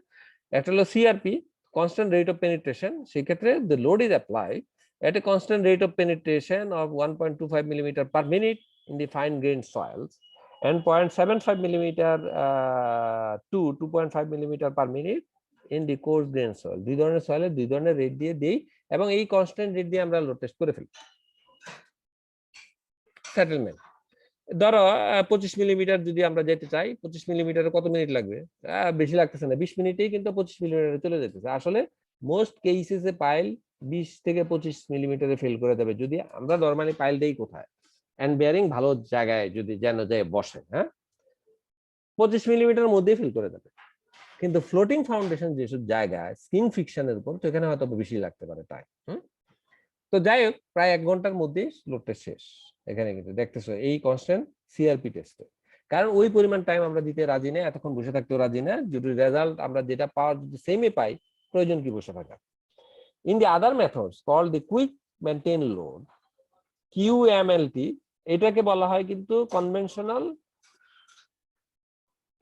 একটা হলো CRP, constant rate of penetration. সেক্ষেত্রে the load is applied at a constant rate of penetration of 1.25 millimeter per minute in the fine grained soils and 0.75 millimeter to 2.5 millimeter per minute in the course grain soil, দুই ধরনের সয়েলে দুই ধরনের rate দিয়ে দেই এবং এই constant rate দিয়ে আমরা লোড টেস্ট করে ফেলি। সেটেলমেন্ট ধরো 25 মিলিমিটার যদি আমরা যেতে চাই, 25 মিলিমিটারে কত মিনিট লাগবে? বেশি লাগতেছে না, 20 মিনিটেই কিন্তু 25 মিলিমিটারে চলে যেতেছে। আসলে মোস্ট কেসেসে পাইল 20 থেকে 25 মিলিমিটারে ফেল করে দেবে যদি আমরা নরমালি পাইল দেই কোথায়, এন্ড বেয়ারিং ভালো জায়গায় যদি যেন যায় বসে, হ্যাঁ 25 মিলিমিটার মধ্যেই ফেল করে দেবে। কিন্তু ফ্লোটিং ফাউন্ডেশন যেসব জায়গায় স্কিন ফিকশনের উপর, তো এখানে হয়তো বেশি লাগতে পারে টাইম। তো যাই হোক, প্রায় 1 ঘন্টার মধ্যেই লোড টেস্ট শেষ। এখানে কিন্তু দেখতেছো এই কনস্ট্যান্ট সিআরপি টেস্টে, কারণ ওই পরিমাণ টাইম আমরা দিতে রাজি নেই, এতক্ষণ বসে থাকতেও রাজি না। যদি রেজাল্ট আমরা যেটা পাওয়ার যদি সেমই পাই, প্রয়োজন কি বসে থাকা? In the other methods called the quick maintain load, QMLT, এটাকে বলা হয় কিন্তু কনভেনশনাল,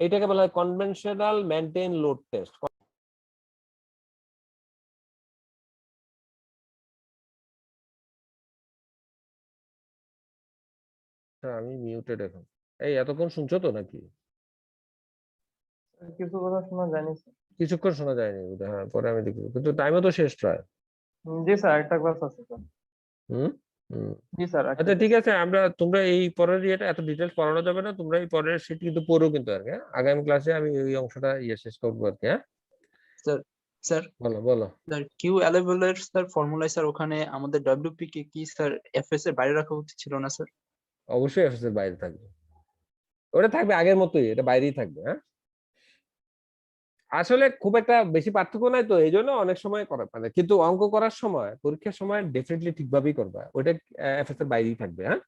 এটাকে বলা হয় কনভেনশনাল মেইনটেইন লোড টেস্ট। আমি মিউটেড এখন। এই এতক্ষণ শুনছো তো নাকি? কিছু কথা শোনা যায়নি স্যার। কিছুক্ষণ শোনা যায়নি বোধহয়, হ্যাঁ পরে আমি দেখবো, কিন্তু টাইমও তো শেষ প্রায়। জি স্যার, একটা ক্লাস আছে স্যার। হুম হুম জি স্যার, আচ্ছা ঠিক আছে, তোমরা এই পরের ইয়েটা এত ডিটেলস পড়ানো যাবে না, তোমরা এই পরের শীট কিন্তু পড়ো কিন্তু আর কি, হ্যাঁ? আগামী ক্লাসে আমি ওই অংশটা শেষ করবো আর কি, হ্যাঁ? স্যার স্যার বলো বলো। স্যার কিউ এর স্যার ফর্মুলায় স্যার ওখানে আমাদের ডব্লিউপি কে কি স্যার এফএস এর বাইরে রাখা উচিত ছিল না স্যার? অবশ্যই এফএস এর বাইরে থাকবে, ওটা থাকবে আগের মতোই, এটা বাইরেই থাকবে, হ্যাঁ? আসলে খুব একটা বেশি পার্থক্য নাই তো, এই জন্য অনেক সময় করা মানে, কিন্তু অঙ্ক করার সময় পরীক্ষার সময় ডেফিনেটলি ঠিকভাবেই করবা, ওইটা এফএস এর বাইরেই থাকবে, হ্যাঁ?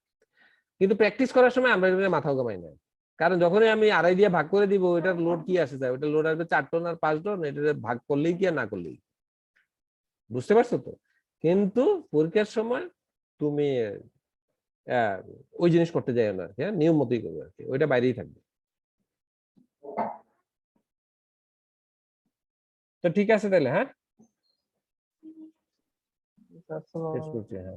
কিন্তু প্র্যাকটিস করার সময় আমরা এটা মাথাও ঘামাই না, কারণ যখনই আমি আড়াই দিয়ে ভাগ করে দিব, ওইটার লোড কি আসে যায়, ওইটা লোড আসবে 4 টন আর 5 টন, এটা ভাগ করলেই কি আর না করলেই, বুঝতে পারছো তো? কিন্তু পরীক্ষার সময় তুমি ওই জিনিস করতে যাই না, হ্যাঁ নিয়ম মতোই করবে আর কি, ওইটা বাইরেই থাকবে। তো ঠিক আছে তাহলে, হ্যাঁ স্যার, শেষ করছি, হ্যাঁ।